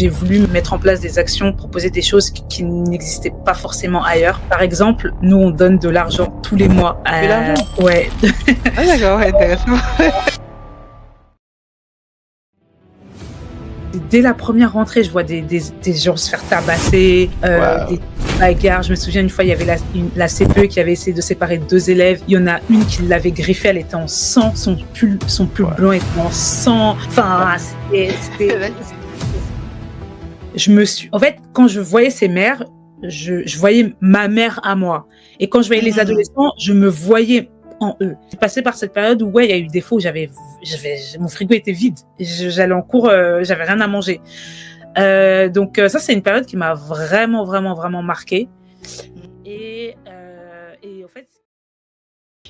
j'ai voulu mettre en place des actions, proposer des choses qui n'existaient pas forcément ailleurs. Par exemple, nous, on donne de l'argent tous les mois. De l'argent? Ouais. Ah d'accord, ouais, intéressant. Dès la première rentrée, je vois des gens se faire tabasser, Waouh. des bagarres. Je me souviens une fois, il y avait la CPE qui avait essayé de séparer deux élèves. Il y en a une qui l'avait griffée, elle était en sang, son pull Ouais. blanc était en sang. Enfin, c'était... En fait, quand je voyais ces mères, je voyais ma mère à moi. Et quand je voyais les adolescents, je me voyais en eux. J'ai passé par cette période où, ouais, il y a eu des fois où mon frigo était vide. J'allais en cours, j'avais rien à manger. Donc ça, c'est une période qui m'a vraiment, vraiment, vraiment marquée. Et en fait,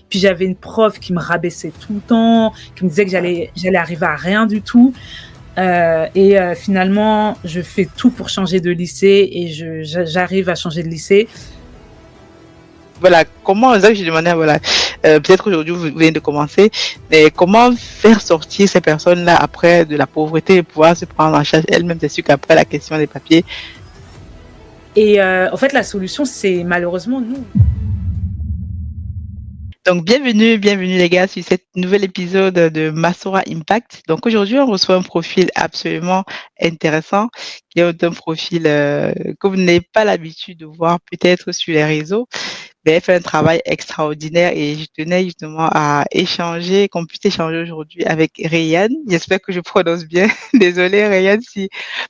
puis j'avais une prof qui me rabaissait tout le temps, qui me disait que j'allais arriver à rien du tout. Finalement, je fais tout pour changer de lycée et j'arrive à changer de lycée. Voilà, comment, c'est ça que je demandais, voilà, peut-être aujourd'hui vous venez de commencer, mais comment faire sortir ces personnes-là après de la pauvreté et pouvoir se prendre en charge elles-mêmes? C'est sûr qu'après la question des papiers. Et en fait, la solution, c'est malheureusement nous. Donc, bienvenue les gars sur cet nouvel épisode de Masora Impact. Donc, aujourd'hui, on reçoit un profil absolument intéressant, qui est un profil que vous n'avez pas l'habitude de voir peut-être sur les réseaux. Mais elle fait un travail extraordinaire et je tenais justement à échanger, qu'on puisse échanger aujourd'hui avec Rayane. J'espère que je prononce bien. Désolée Rayane si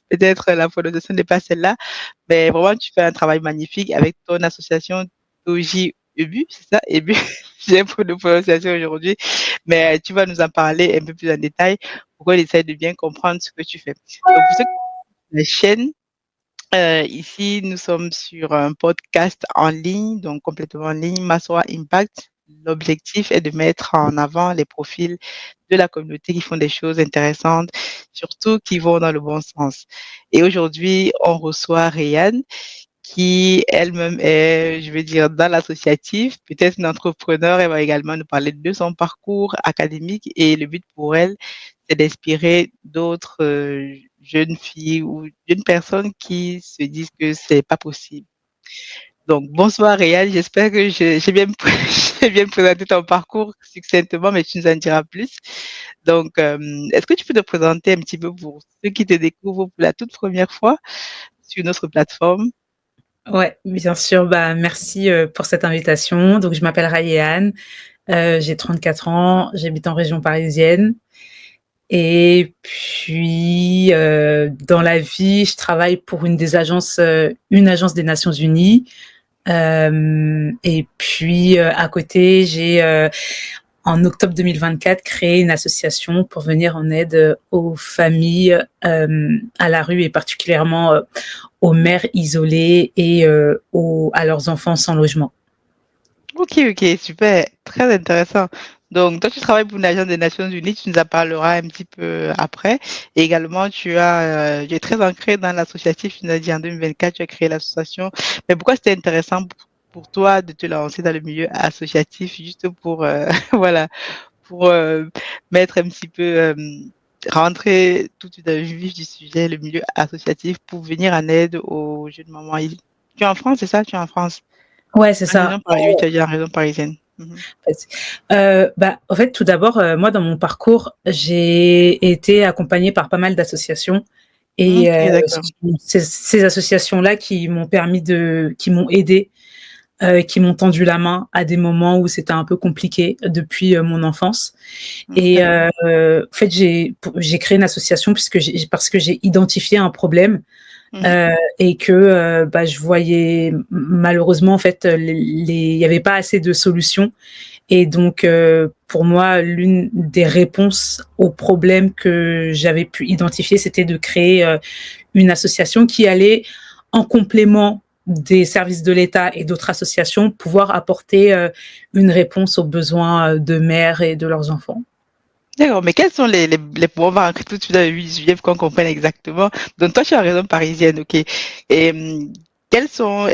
peut-être la prononciation n'est pas celle-là. Mais vraiment, tu fais un travail magnifique avec ton association Toji Ebu, c'est ça? Ebu, j'ai pour de prononciation aujourd'hui. Mais tu vas nous en parler un peu plus en détail pour qu'on essaye de bien comprendre ce que tu fais. Donc, pour ceux qui la chaîne, ici, nous sommes sur un podcast en ligne, donc complètement en ligne, Massoa Impact. L'objectif est de mettre en avant les profils de la communauté qui font des choses intéressantes, surtout qui vont dans le bon sens. Et aujourd'hui, on reçoit Rayane, qui elle-même est, je veux dire, dans l'associatif, peut-être une entrepreneur. Elle va également nous parler de son parcours académique et le but pour elle, c'est d'inspirer d'autres jeunes filles ou jeunes personnes qui se disent que c'est pas possible. Donc, bonsoir Réal, j'espère que j'ai bien, j'ai bien présenté ton parcours succinctement, mais tu nous en diras plus. Donc, est-ce que tu peux te présenter un petit peu pour ceux qui te découvrent pour la toute première fois sur notre plateforme? Ouais, bien sûr. Bah, merci pour cette invitation. Donc, je m'appelle Rayane, j'ai 34 ans, j'habite en région parisienne. Et puis, dans la vie, je travaille pour une agence des Nations Unies. Et puis, à côté, j'ai, en octobre 2024, créé une association pour venir en aide aux familles à la rue et particulièrement aux mères isolées et à leurs enfants sans logement. Ok, ok, super, très intéressant. Donc, toi, tu travailles pour une agence des Nations Unies, tu nous en parleras un petit peu après. Et également, tu es très ancré dans l'associatif, tu nous as dit en 2024, tu as créé l'association. Mais pourquoi c'était intéressant pour toi de te lancer dans le milieu associatif, juste pour, voilà, pour mettre un petit peu, rentrer tout de suite dans le vif du sujet, le milieu associatif, pour venir en aide aux jeunes mamans. Tu es en France, c'est ça? Tu es en France? Ouais, c'est En ça. région oui, tu as dit en région parisienne. Mhm. En fait, tout d'abord, moi, dans mon parcours, j'ai été accompagnée par pas mal d'associations. Et Ok, d'accord. ces associations-là qui m'ont aidée, qui m'ont tendu la main à des moments où c'était un peu compliqué depuis mon enfance. Et D'accord. en fait, j'ai créé une association parce que j'ai identifié un problème. Mhm. Et que bah, je voyais malheureusement en fait il y avait pas assez de solutions. Et donc pour moi, l'une des réponses aux problèmes que j'avais pu identifier, c'était de créer une association qui allait en complément des services de l'État et d'autres associations pouvoir apporter une réponse aux besoins de mères et de leurs enfants. D'accord, mais quels sont on va rentrer tout de suite dans le vif du sujet pour qu'on comprenne exactement. Donc toi, tu as raison parisienne, ok. Et quelles sont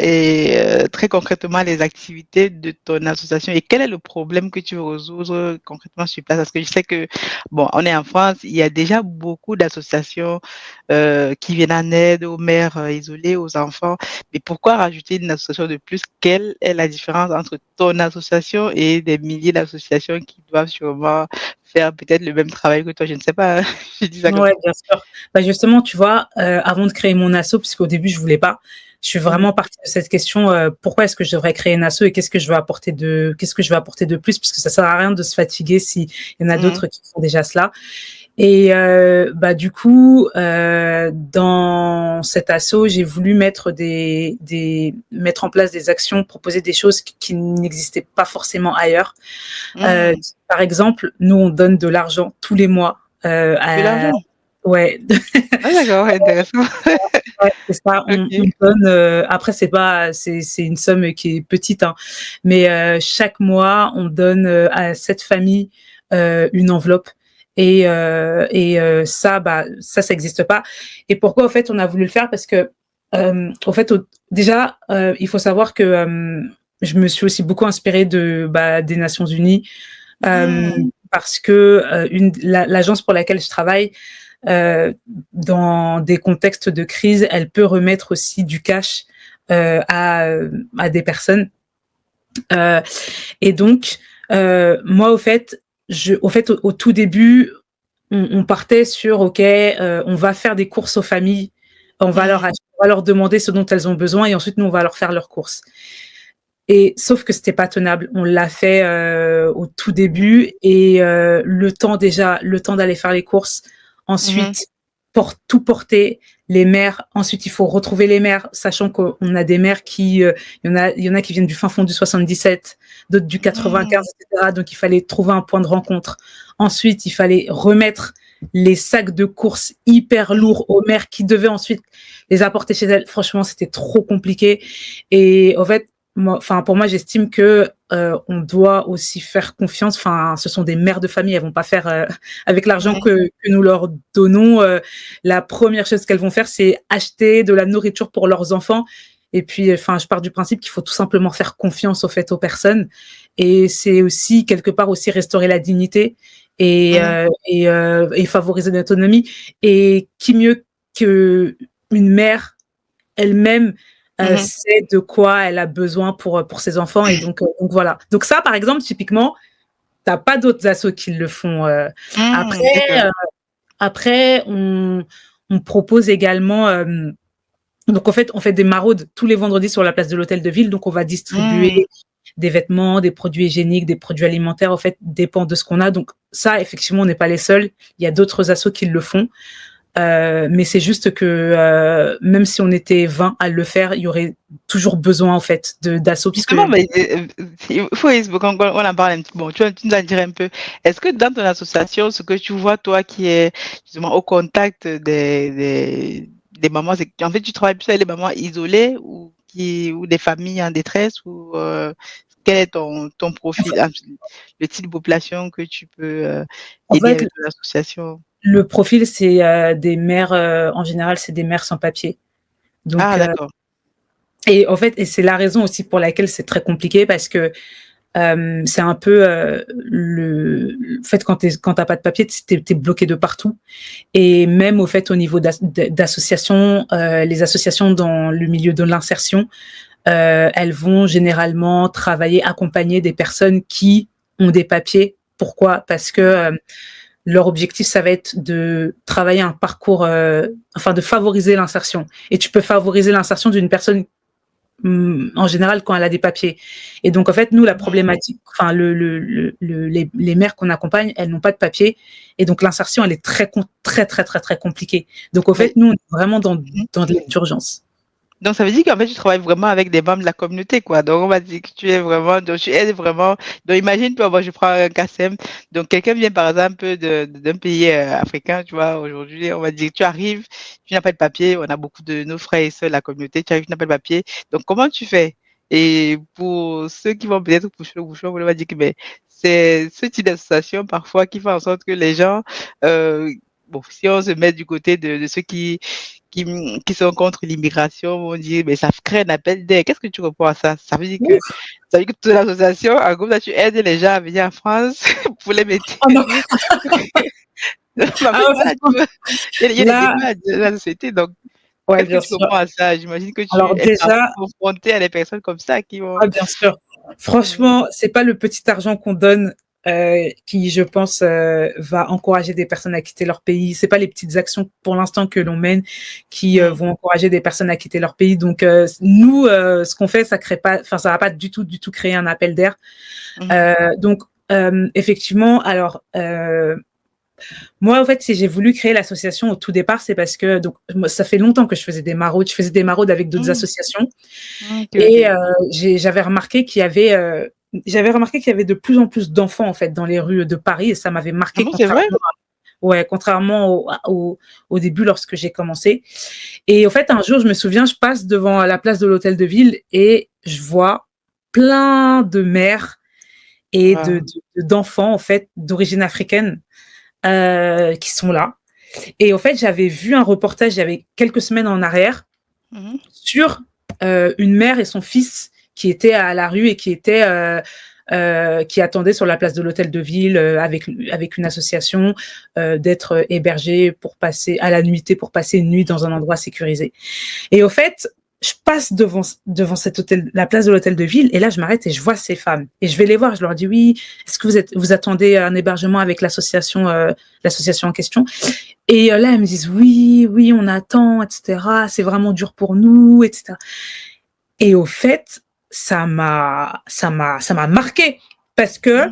très concrètement les activités de ton association et quel est le problème que tu veux résoudre concrètement sur place? Parce que je sais que, bon, on est en France, il y a déjà beaucoup d'associations qui viennent en aide aux mères isolées, aux enfants. Mais pourquoi rajouter une association de plus? Quelle est la différence entre ton association et des milliers d'associations qui doivent sûrement faire peut-être le même travail que toi? Je ne sais pas, je dis ça comme Ouais, ça. bien sûr. Bah, justement, tu vois, avant de créer mon asso, puisqu'au début je voulais pas, je suis Mhm, vraiment partie de cette question, pourquoi est-ce que je devrais créer une asso et qu'est-ce que je vais apporter de plus? Puisque ça sert à rien de se fatiguer s'il y en a mhm, d'autres qui font déjà cela. Et bah, du coup, dans cet asso, j'ai voulu mettre en place des actions, proposer des choses qui n'existaient pas forcément ailleurs. Heu, mhm. Par exemple, nous, on donne de l'argent tous les mois, De à l'argent? ouais, Ah d'accord, intéressant. ouais, c'est ça. On OK. donne, après c'est une somme qui est petite, hein, mais chaque mois, on donne, à cette famille, une enveloppe ça, bah, ça existe pas et pourquoi, au fait, on a voulu le faire? Parce que, au fait, déjà, il faut savoir que, je me suis aussi beaucoup inspirée bah, des Nations unies, Mmh. parce que, l'agence pour laquelle je travaille, Heu, dans des contextes de crise, elle peut remettre aussi du cash, à des personnes. Heu et donc, moi, au fait, au tout début, on partait sur: «OK, on va faire des courses aux familles, Mmh. on va leur demander ce dont elles ont besoin et ensuite nous, on va leur faire leurs courses». Et sauf que c'était pas tenable. On l'a fait, au tout début et le temps d'aller faire les courses, Mmh. ensuite tout porter, les mères, ensuite il faut retrouver les mères, sachant qu'on a des mères il y en a qui viennent du fin fond du 77, d'autres du Mmh. 95 et cetera, donc il fallait trouver un point de rencontre. Ensuite, il fallait remettre les sacs de courses hyper Mmh. lourds aux mères qui devaient ensuite les apporter chez elles. Franchement, c'était trop compliqué et en fait, pour moi, j'estime que on doit aussi faire confiance. Enfin, ce sont des mères de famille, elles vont pas faire avec l'argent Mmh. que nous leur donnons. La première chose qu'elles vont faire, c'est acheter de la nourriture pour leurs enfants. Et puis, enfin, je pars du principe qu'il faut tout simplement faire confiance au fait aux personnes. Et c'est aussi quelque part aussi restaurer la dignité Mmh. et favoriser l'autonomie. Et qui mieux que une mère elle-même, Mmh. sait de quoi elle a besoin pour ses enfants et donc voilà. Donc ça, par exemple, typiquement, tu as pas d'autres assos qui le font, Mmh. après, D'accord. heu, après on propose également, donc en fait, on fait des maraudes tous les vendredis sur la place de l'hôtel de ville, donc on va distribuer Mmh. des vêtements, des produits hygiéniques, des produits alimentaires, en fait, dépend de ce qu'on a. Donc ça, effectivement, on n'est pas les seuls. Il y a d'autres assos qui le font. Mais c'est juste que même si on était 20 à le faire, il y aurait toujours besoin en fait d'assauts puisque Justement, mais, il faut on en parle un petit bon, tu nous en dirais un peu. Est-ce que dans ton association, ce que tu vois, toi qui es justement au contact des mamans, c'est qu'en fait, tu travailles plus avec les mamans isolées ou des familles en détresse ou, quel est ton en fait, profil, le type de population que tu peux, en aider fait, avec ton association? le profil c'est des mères en général, c'est des mères sans papier. Donc Ah d'accord. et en fait et c'est la raison aussi pour laquelle c'est très compliqué parce que c'est un peu le fait quand t'as pas de papier, t'es bloqué de partout. Et même au fait au niveau d'associations, les associations dans le milieu de l'insertion, elles vont généralement travailler, accompagner des personnes qui ont des papiers. Pourquoi? Parce que leur objectif, ça va être de travailler un parcours, enfin de favoriser l'insertion. Et tu peux favoriser l'insertion d'une personne en général quand elle a des papiers. Et donc en fait, nous, la Mmh. problématique, enfin les mères qu'on accompagne, elles n'ont pas de papiers. Et donc l'insertion, elle est très compliquée. Donc au fait, Mais nous, on est vraiment mmh. dans de l'urgence. Donc ça veut dire qu'en fait, tu travailles vraiment avec des membres de la communauté, quoi. Donc on va dire que tu aides vraiment. Donc imagine, toi, moi je prends un cas simple. Donc quelqu'un vient par exemple d'un pays africain, tu vois, aujourd'hui, on va dire, tu arrives, tu n'as pas de papier, on a beaucoup de nos frères et sœurs de la communauté, tu arrives, tu n'as pas de papier. Donc comment tu fais? Et pour ceux qui vont peut-être pousser le bouchon, on va dire que ben, c'est ce type d'association parfois qui fait en sorte que les gens, bon, si on se met du côté de ceux qui sont contre l'immigration vont dire, mais ça crée un appel d'air. Qu'est-ce que tu réponds à ça? Ouf! Ça veut dire que toute l'association, en gros, là, tu aides les gens à venir en France pour les Oh non! maintenir. En Ah fait, ouais, voilà, tu franchement, vois, il y a des là débats de la société, donc ouais, qu'est-ce que bien tu sûr. réponds à ça? J'imagine que tu Alors es parfois déjà confrontée à des personnes comme ça qui vont ah bien sûr. mmh, Franchement, c'est pas le petit argent qu'on donne, qui je pense, va encourager des personnes à quitter leur pays. C'est pas les petites actions pour l'instant que l'on mène qui, mmh, vont encourager des personnes à quitter leur pays. Donc, nous, ce qu'on fait, ça crée pas enfin ça va pas du tout créer un appel d'air. mmh, Donc, effectivement, alors, moi, en fait, si j'ai voulu créer l'association au tout départ, c'est parce que donc moi, ça fait longtemps que je faisais des maraudes. Je faisais des maraudes avec d'autres mmh, associations OK, et OK. j'avais remarqué qu'il y avait de plus en plus d'enfants, en fait, dans les rues de Paris et ça m'avait Ah marqué bon, c'est vrai? contrairement au début lorsque j'ai commencé et en fait, un jour, je me souviens, je passe devant la place de l'Hôtel de Ville et je vois plein de mères et Waouh. d'enfants, en fait, d'origine africaine, qui sont là. Et en fait, j'avais vu un reportage il y avait quelques semaines en arrière Mmh. sur une mère et son fils qui étaient à la rue et qui attendaient sur la place de l'hôtel de ville avec une association d'être hébergés pour passer à la nuitée pour passer une nuit dans un endroit sécurisé. Et au fait, je passe devant cet hôtel, la place de l'hôtel de ville, et là je m'arrête et je vois ces femmes et je vais les voir. Je leur dis oui, est-ce que vous attendez un hébergement avec l'association en question? Et là, elles me disent: «Oui, oui, on attend et cetera. C'est vraiment dur pour nous et cetera» et au fait, ça m'a marquée parce que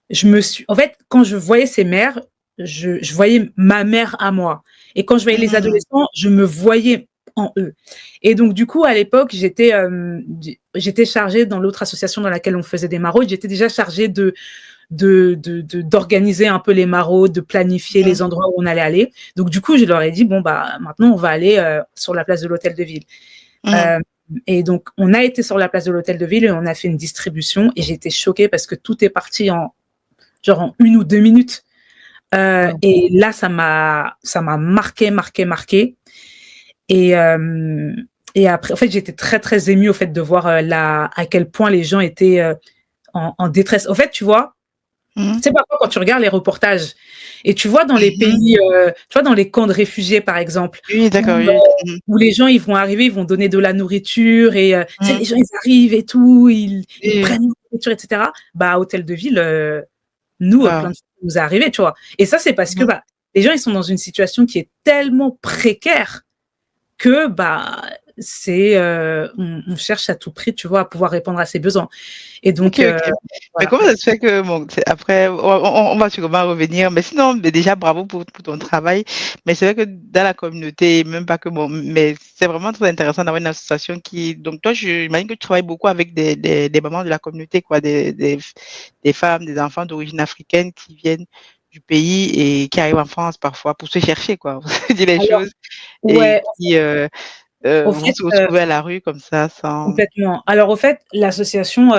Mmh. en fait, quand je voyais ces mères, je voyais ma mère à moi et quand je voyais les Mmh. adolescents, je me voyais en eux et donc du coup, à l'époque, j'étais chargée dans l'autre association dans laquelle on faisait des maraudes, j'étais déjà chargée d'organiser un peu les maraudes, de planifier Mmh. les endroits où on allait aller. Donc du coup, je leur ai dit: «Bon, bah, maintenant, on va aller, sur la place de l'hôtel de ville». Mmh. Hem et donc on a été sur la place de l'hôtel de ville et on a fait une distribution et j'ai été choquée parce que tout est parti en genre en 1 ou 2 minutes. Waouh. Et là, ça m'a marqué et après en fait, j'étais très, très émue au fait de voir, à quel point les gens étaient, en détresse. En fait, tu vois, Mmh. tu sais, parfois, quand tu regardes les reportages et tu vois dans les Mmh. pays, tu vois dans les camps de réfugiés, par exemple, Oui, d'accord, où, oui. Mmh. où les gens, ils vont arriver, ils vont donner de la nourriture et tu sais, Mmh. les gens, ils arrivent et tout, ils Oui. prennent la nourriture et cetera. Bah, à Hôtel de Ville, nous, Waouh. plein de fois, ça nous est arrivé, tu vois? Et ça, c'est parce que, Mmh. bah, les gens, ils sont dans une situation qui est tellement précaire que, bah, on cherche à tout prix, tu vois, à pouvoir répondre à ses besoins et OK, donc OK. Mais voilà. comment ça se fait que bon, c'est après on va sûrement revenir, mais sinon, mais déjà bravo pour ton travail. Mais c'est vrai que dans la communauté, même pas que bon, mais c'est vraiment très intéressant d'avoir une association qui donc toi, j'imagine que tu travailles beaucoup avec des mamans de la communauté quoi, des femmes, des enfants d'origine africaine qui viennent du pays et qui arrivent en France parfois pour se chercher quoi, pour se dire les Alors choses et ouais, qui, au vont fait, se retrouver à la rue comme ça sans complètement. Alors, au fait, l'association,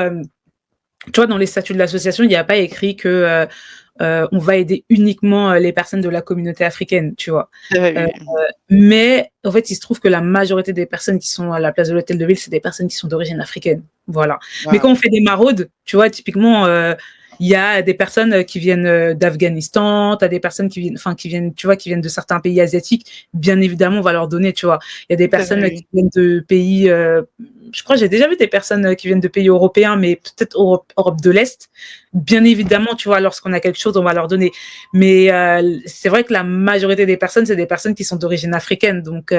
tu vois, dans les statuts de l'association, il y a pas écrit que, on va aider uniquement, les personnes de la communauté africaine, tu vois? Heu, oui, oui. mais en fait, il se trouve que la majorité des personnes qui sont à la place de l'hôtel de ville, c'est des personnes qui sont d'origine africaine, voilà. Mais quand Waouh. on fait des maraudes, tu vois, typiquement, il y a des personnes, qui viennent, d'Afghanistan, tu as des personnes qui viennent, tu vois, qui viennent de certains pays asiatiques. Bien évidemment, on va leur donner, tu vois? Il y a des C'est vrai, personnes, oui. qui viennent de pays, je crois que j'ai déjà vu des personnes, qui viennent de pays européens, mais peut-être Europe de l'Est. Bien évidemment, tu vois, lorsqu'on a quelque chose, on va leur donner. Mais c'est vrai que la majorité des personnes, c'est des personnes qui sont d'origine africaine. Donc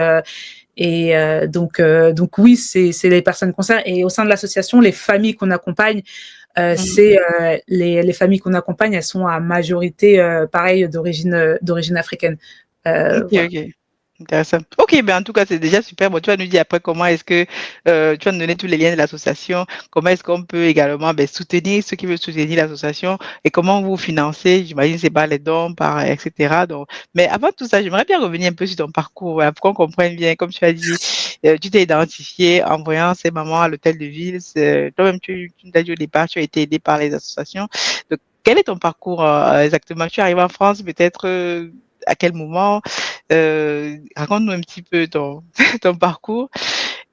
oui, c'est les personnes concernées. Et au sein de l'association, les familles qu'on accompagne, Mmh. les familles qu'on accompagne, elles sont à majorité, pareil, d'origine africaine. OK, Voilà. OK. Intéressant. OK, ben, en tout cas, c'est déjà super. Bon, tu vas nous dire après comment est-ce que, tu vas nous donner tous les liens de l'association, comment est-ce qu'on peut également, beh, soutenir ceux qui veulent soutenir l'association et comment vous financez. J'imagine c'est par les dons, par et cetera donc mais avant tout ça, j'aimerais bien revenir un peu sur ton parcours, voilà, pour qu'on comprenne bien. Comme tu as dit, tu t'es identifié en voyant ces mamans à l'hôtel de ville. C'est toi-même, tu nous as dit au départ, tu as été aidée par les associations. Donc quel est ton parcours, exactement? Tu arrives en France peut-être, à quel moment? Raconte-nous un petit peu ton ton parcours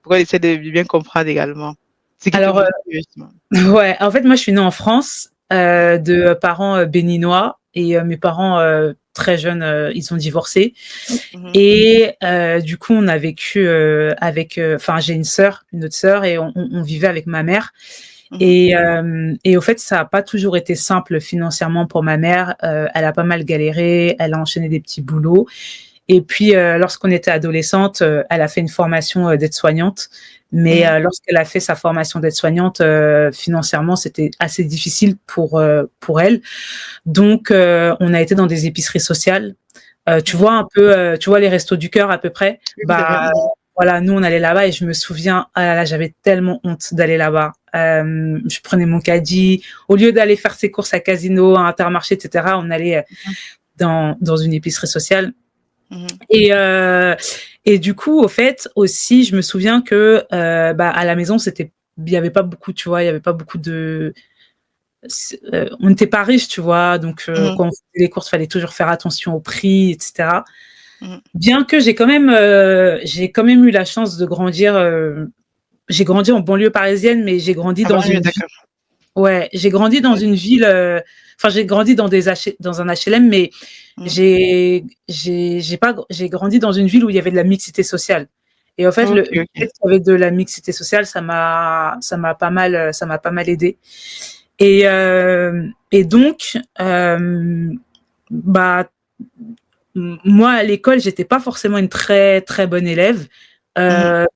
pour qu'on essaie de bien comprendre également. Ce qui te Alors, motive justement. ouais, en fait, moi, je suis née en France, de parents, béninois et mes parents, très jeunes, ils ont divorcé Mmh. et du coup, on a vécu, avec, enfin, j'ai une sœur, une autre sœur et on vivait avec ma mère Mmh. et au fait, ça a pas toujours été simple financièrement pour ma mère, elle a pas mal galéré, elle a enchaîné des petits boulots et puis, lorsqu'on était adolescente, elle a fait une formation, d'aide-soignante. Mais, Mmh. lorsqu'elle a fait sa formation d'aide-soignante, financièrement, c'était assez difficile pour elle. Donc, on a été dans des épiceries sociales. Tu Mmh. vois un peu, tu vois les Restos du Cœur à peu près? Oui, tout à fait. Bah, voilà, nous on allait là-bas et je me souviens, ah là là, j'avais tellement honte d'aller là-bas. Je prenais mon caddie, au lieu d'aller faire ses courses à Casino, à Intermarché et cetera, on allait, Mmh. dans une épicerie sociale Mmh. et du coup, au fait, aussi, je me souviens que, bah, à la maison, il y avait pas beaucoup, tu vois? Il y avait pas beaucoup de on n'était pas riches, tu vois? Donc Mmh. quand on faisait les courses, fallait toujours faire attention au prix et cetera. Mmh. Bien que j'ai quand même eu la chance de grandir, j'ai grandi en banlieue parisienne, mais j'ai grandi Ah dans bah, oui, une ville. d'accord. Ouais, j'ai grandi dans une ville, enfin, j'ai grandi dans un HLM, mais Mmh. j'ai grandi dans une ville où il y avait de la mixité sociale et en fait, le OK, OK. fait qu'il y avait de la mixité sociale, ça m'a pas mal aidée et donc bah, moi, à l'école, j'étais pas forcément une très, très bonne élève, Mmh. heu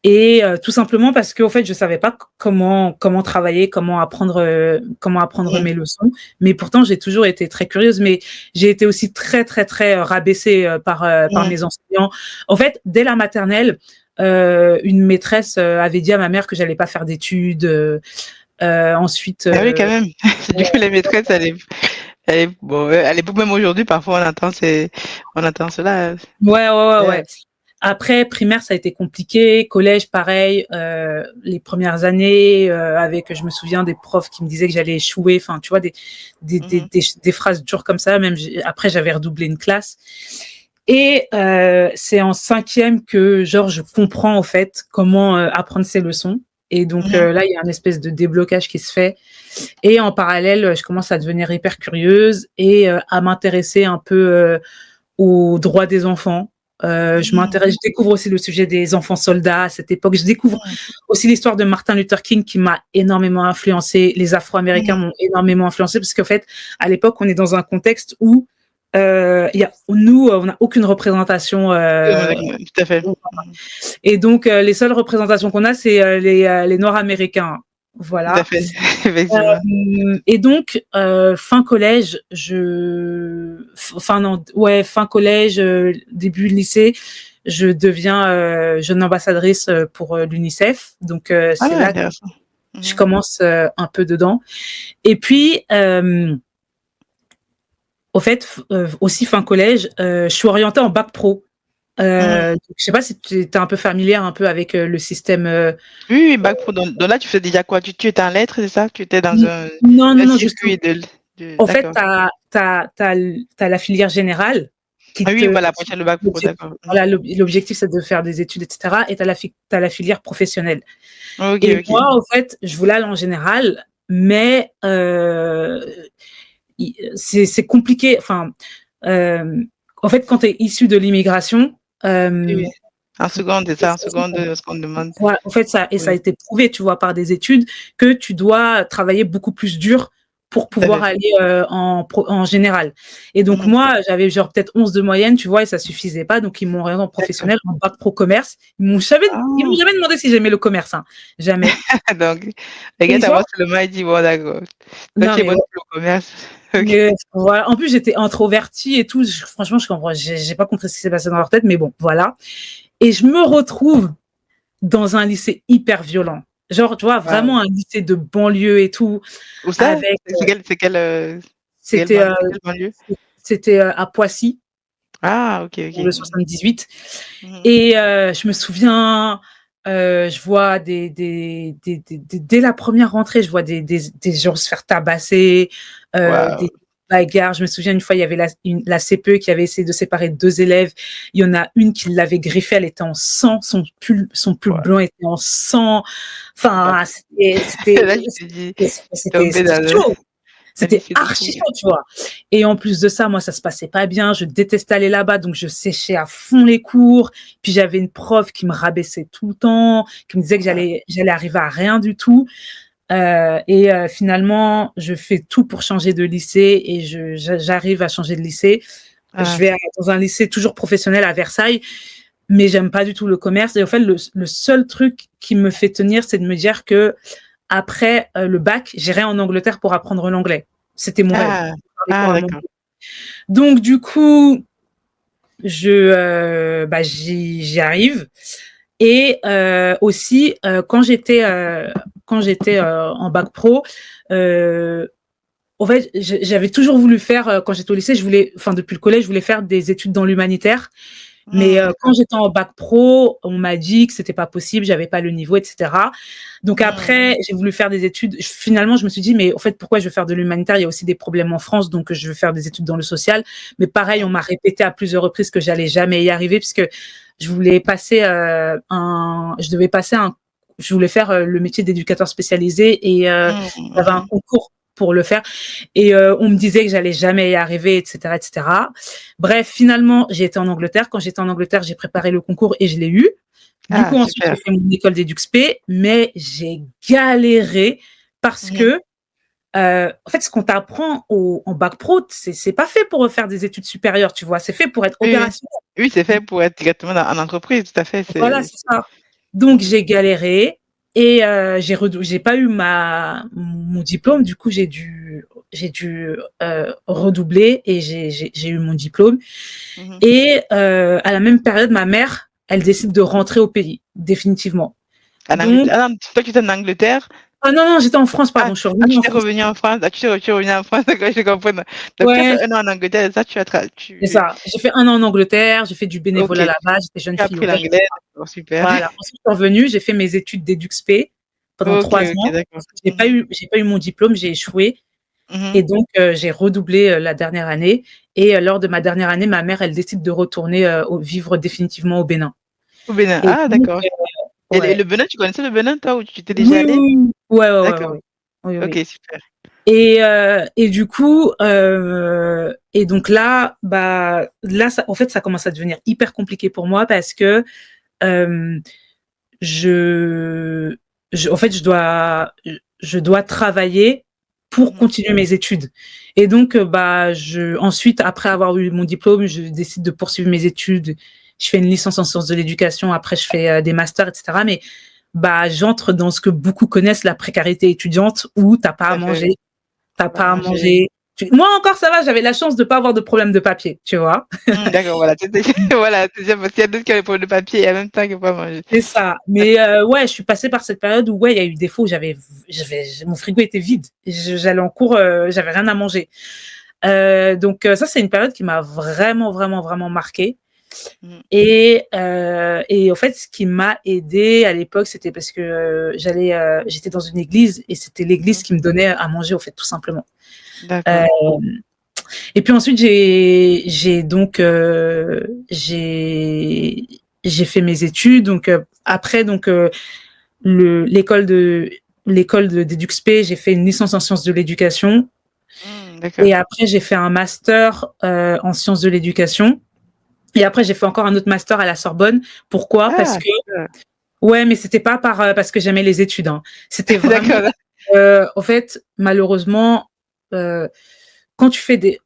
et tout simplement parce qu'en fait, je savais pas comment travailler, comment apprendre Mmh. mes leçons. Mais pourtant, j'ai toujours été très curieuse, mais j'ai été aussi très, très, très, rabaissée, par Mmh. mes enseignants. En fait, dès la maternelle, une maîtresse, avait dit à ma mère que j'allais pas faire d'études, ensuite, Ah oui, quand même. Du coup, les maîtresses, bon, à l'époque, même aujourd'hui, parfois, on entend cela. ouais, ouais, ouais, Ouais. ouais. Après, primaire, ça a été compliqué. Collège, pareil. Les premières années, avec, je me souviens des profs qui me disaient que j'allais échouer. Enfin, tu vois, Mmh. des phrases dures comme ça. Même après, j'avais redoublé une classe. Et c'est en cinquième que, genre, je comprends, en fait, comment apprendre ces leçons. Et donc Mmh. là, il y a un espèce de déblocage qui se fait. Et en parallèle, je commence à devenir hyper curieuse et à m'intéresser un peu aux droits des enfants. Mmh. Je découvre aussi le sujet des enfants soldats à cette époque. Je découvre Mmh. aussi l'histoire de Martin Luther King qui m'a énormément influencée. Les Afro-Américains Mmh. m'ont énormément influencée parce qu'en fait, à l'époque, on est dans un contexte où on n'a aucune représentation. Tout à fait. Mmh. Et donc, les seules représentations qu'on a, c'est les Noirs américains. Tout à Voilà. fait, effectivement. Et donc, fin collège, non, ouais, fin collège, début lycée, je deviens jeune ambassadrice pour l'UNICEF. Donc, Ah c'est ouais, là que intéressant. je Mmh. commence un peu dedans. Et puis, au fait, aussi fin collège, je suis orientée en bac pro. Mmh. Donc je sais pas si tu es un peu familière un peu avec le système. Oui, oui, bac pro. Donc là, tu fais déjà quoi? Tu étais en lettres, c'est ça? Tu étais dans Non, non, un non, justement. circuit En fait, d'accord. t'as la filière générale qui Ah oui, te voilà, après tu as le bac pro, d'accord. Mmh. voilà, l'objectif, c'est de faire des études et cetera et tu la filière professionnelle OK, et OK. moi, en fait, je voulais aller en général, mais i c'est compliqué, enfin, en fait, quand tu es issu de l'immigration, Oui, oui. En faut seconde, c'est ça, en seconde, ce qu'on demande. voilà, en fait, ça a Oui, été prouvé, tu vois, par des études que tu dois travailler beaucoup plus dur pour tout à pouvoir fait. aller, en général et donc Mmh. moi, j'avais genre peut-être 11 de moyenne, tu vois? Et ça suffisait pas, donc ils m'ont orientée en D'accord. professionnel, en bac pro commerce. Ils m'ont Ah! jamais demandé si j'aimais le commerce, hein, jamais Donc, les gars et t'envoient genre seulement, ils disent: «Bon d'accord, toi non tu es mais bonne ouais, pour le commerce». OK. mais voilà, en plus j'étais introvertie et tout, franchement, je comprends j'ai pas compris ce qui s'est passé dans leur tête, mais bon, voilà et je me retrouve dans un lycée hyper violent. Genre, tu vois, Waouh! vraiment un lycée de banlieue et tout, Où ça? avec, C'est quelle c'était, banlieue? c'était, à Poissy, Ah OK, dans OK. le Mmh. 78 Mmh. et je me souviens, je vois dès la première rentrée, je vois des gens se faire tabasser, des Waouh! bagarre. Je me souviens une fois, il y avait la CPE qui avait essayé de séparer 2 élèves. Il y en a une qui l'avait griffée, elle était en sang, son pull Ouais, blanc était en sang. Enfin, d'accord. Là, je te dis, tomber c'était dans le chaud. dans C'était l'effet de archi foudre. chaud, tu vois? Et en plus de ça, moi, ça se passait pas bien. Je détestais aller là-bas, donc je séchais à fond les cours. Puis j'avais une prof qui me rabaissait tout le temps, qui me disait que Ouais. j'allais arriver à rien du tout. Finalement, je fais tout pour changer de lycée et j'arrive à changer de lycée. Je Ah, vais dans un lycée toujours professionnel à Versailles, mais j'aime pas du tout le commerce. Et en fait, le seul truc qui me fait tenir, c'est de me dire que après le bac, j'irai en Angleterre pour apprendre l'anglais. C'était mon rêve. ah, Parler ah, couramment. d'accord. Donc du coup, j'y arrive. Et aussi, quand j'étais en bac pro, en fait, j'avais toujours voulu faire, quand j'étais au lycée, enfin depuis le collège, je voulais faire des études dans l'humanitaire. Mais quand D'accord. j'étais en bac pro, on m'a dit que c'était pas possible, j'avais pas le niveau, etc. Donc Mmh. après, j'ai voulu faire des études. Finalement, je me suis dit, mais en fait, pourquoi je veux faire de l'humanitaire? Il y a aussi des problèmes en France, donc je veux faire des études dans le social. Mais pareil, on m'a répété à plusieurs reprises que j'allais jamais y arriver puisque je voulais passer je voulais faire le métier d'éducateur spécialisé et Mmh, j'avais un mmh. concours pour le faire. Et on me disait que j'allais jamais y arriver, etc., etc. Bref, finalement, j'ai été en Angleterre. Quand j'étais en Angleterre, j'ai préparé le concours et je l'ai eu. Du Ah, coup, ensuite, j'ai super. fait mon école d'EduxP, mais j'ai galéré parce Mmh. que, en fait, ce qu'on t'apprend en bac pro, c'est pas fait pour faire des études supérieures, tu vois. C'est fait pour être Oui, oui. opérationnel. Oui, c'est fait pour être directement en entreprise, tout à fait, Voilà, c'est c'est ça. Donc mmh. j'ai galéré et j'ai pas eu mon diplôme. Du coup, j'ai dû redoubler et j'ai eu mon diplôme. Mmh mh. Et à la même période, ma mère, elle décide de rentrer au pays, définitivement. En Donc, Angleterre, ah non, toi, tu étais en Angleterre? ah non, non, j'étais en France, Ah, pardon, je suis ah, revenue tu en t'es France. revenue en France? Ah, tu es revenue en France, d'accord, je comprends. Donc tu as Ouais, fait 1 an en Angleterre et ça, tu as c'est tu ça. J'ai fait 1 an en Angleterre, j'ai fait du OK, bénévolat là-bas, j'étais jeune tu as fille appris au l'anglais, d'accord, super. Voilà. Ensuite, je suis revenue, j'ai fait mes études d'EduxP pendant OK, 3 OK, ans d'accord. parce que Mmh mh. j'ai pas eu mon diplôme, j'ai échoué Mmh mh. et donc j'ai redoublé la dernière année et lors de ma dernière année, ma mère, elle décide de retourner vivre définitivement au Bénin Au Bénin, et ah donc d'accord. Et ouais. le Bénin, tu connaissais le Bénin toi ou tu étais déjà Oui, allée? oui, oui. Ouais, ouais, ouais, ouais, D'accord, ouais. Oui, OK, oui. super. Et du coup, et donc là, là, ça en fait, ça commence à devenir hyper compliqué pour moi parce que, hem, je en fait, je dois travailler Mmh pour mh. continuer mes études et donc ensuite, après avoir eu mon diplôme, je décide de poursuivre mes études. Je fais une licence en sciences de l'éducation, après je fais, des masters et cetera mais j'entre dans ce que beaucoup connaissent, la précarité étudiante où tu as pas Tout à à fait, manger, tu as pas à pas à manger. manger. Moi encore ça va, j'avais la chance de pas avoir de problème de papier, tu vois? Mmh, d'accord, voilà, tu étais voilà, c'est bien parce qu'il y a d'autres qui avaient problème de papier et en même temps qui pas manger. C'est ça. Mais ouais, je suis passée par cette période où ouais, il y a eu des fois où mon frigo était vide. J'allais en cours, j'avais rien à manger. Donc ça, c'est une période qui m'a vraiment, vraiment, vraiment marquée Mmh. et en fait, ce qui m'a aidée à l'époque, c'était parce que, j'étais dans une église et c'était l'église Mmh. qui me donnait à manger, au fait, tout simplement. D'accord. Hem Et puis ensuite, j'ai donc j'ai fait mes études. Donc après donc le l'école de d'EduxP, j'ai fait une licence en sciences de l'éducation Mmh, d'accord. et après j'ai fait un master en sciences de l'éducation et après j'ai fait encore un autre master à la Sorbonne. Pourquoi? Parce Ah, que super. ouais, mais c'était pas parce que j'aimais les études, hein. C'était vraiment D'accord. en fait, malheureusement, heu quand tu fais des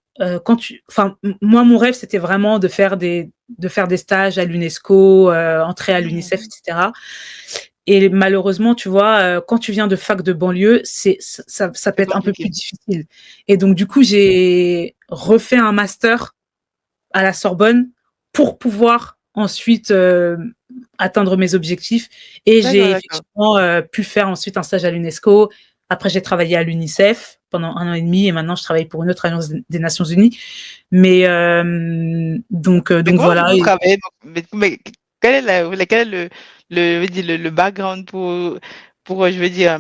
quand tu enfin, moi, mon rêve, c'était vraiment de faire des stages à l'UNESCO, entrer à Mmh. l'UNICEF et cetera et malheureusement, tu vois, quand tu viens de fac de banlieue, ça peut C'est être un peu plus compliqué. difficile et donc du coup, j'ai refait un master à la Sorbonne pour pouvoir ensuite, atteindre mes objectifs et D'accord, j'ai d'accord. effectivement, pu faire ensuite un stage à l'UNESCO. Après, j'ai travaillé à l'UNICEF pendant 1 an et demi et maintenant je travaille pour une autre agence des Nations Unies. Mais Mais donc comment voilà vous et travaillez donc? Mais quel est le background pour pour, je veux dire,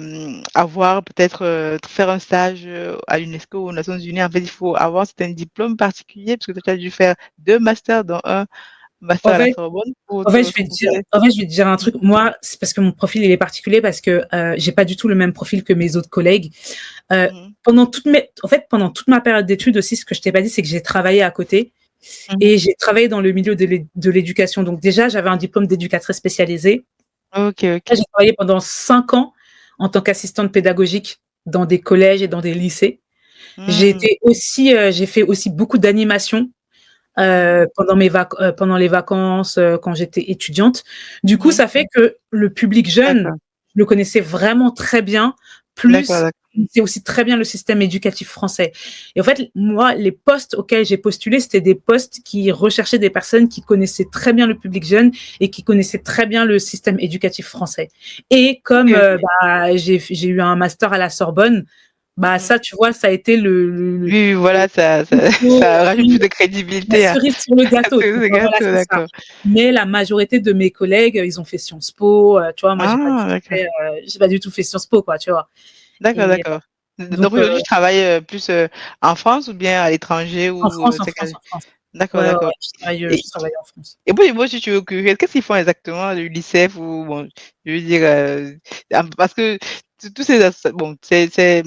avoir peut-être, faire un stage, à l'UNESCO ou aux Nations Unies, en fait, il faut avoir un diplôme particulier parce que toi, tu as dû faire 2 masters, dont un master En à la fait Sorbonne pour en te fait, je vais te dire retrouver. en fait, je vais te dire un Mmh. truc. Moi, c'est parce que mon profil, il est particulier parce que, j'ai pas du tout le même profil que mes autres collègues. Mmh. Pendant toute ma période d'études aussi, ce que je t'ai pas dit, c'est que j'ai travaillé à côté Mmh. et j'ai travaillé dans le milieu de l'éducation. Donc déjà, j'avais un diplôme d'éducatrice spécialisée. OK, Là, j'ai OK. travaillé pendant 5 ans en tant qu'assistante pédagogique dans des collèges et dans des lycées. Mmh. J'ai fait aussi beaucoup d'animation Mmh. pendant les vacances, quand j'étais étudiante. Du coup, Mmh. ça fait que le public jeune, D'accord. je le connaissais vraiment très bien, D'accord, plus d'accord. c'est aussi très bien le système éducatif français. Et en fait, moi, les postes auxquels j'ai postulé, c'était des postes qui recherchaient des personnes qui connaissaient très bien le public jeune et qui connaissaient très bien le système éducatif français. Et OK, comme, OK. j'ai eu un master à la Sorbonne, bah, Mmh. ça, tu vois, ça a été Oui, le voilà, ça ça rajoute oui, plus de la crédibilité à cerise sur le à gâteau, tu ce vois? Voilà, gâteau, c'est ça. d'accord. Mais la majorité de mes collègues, ils ont fait Sciences Po, tu vois? Moi, Ah, d'accord. j'ai pas du tout fait Sciences Po, quoi, tu vois? D'accord, Et d'accord. Donc donc aujourd'hui, tu travailles, plus, en France ou bien à l'étranger en ou, France, en c'est France, quel? en France. D'accord, Ouais, ouais, d'accord. ouais, Et je travaille en France. moi, si tu veux curieuse, qu'est-ce qu'ils font exactement, l'UNICEF ou bon, je veux dire, parce que tous ces bon, ces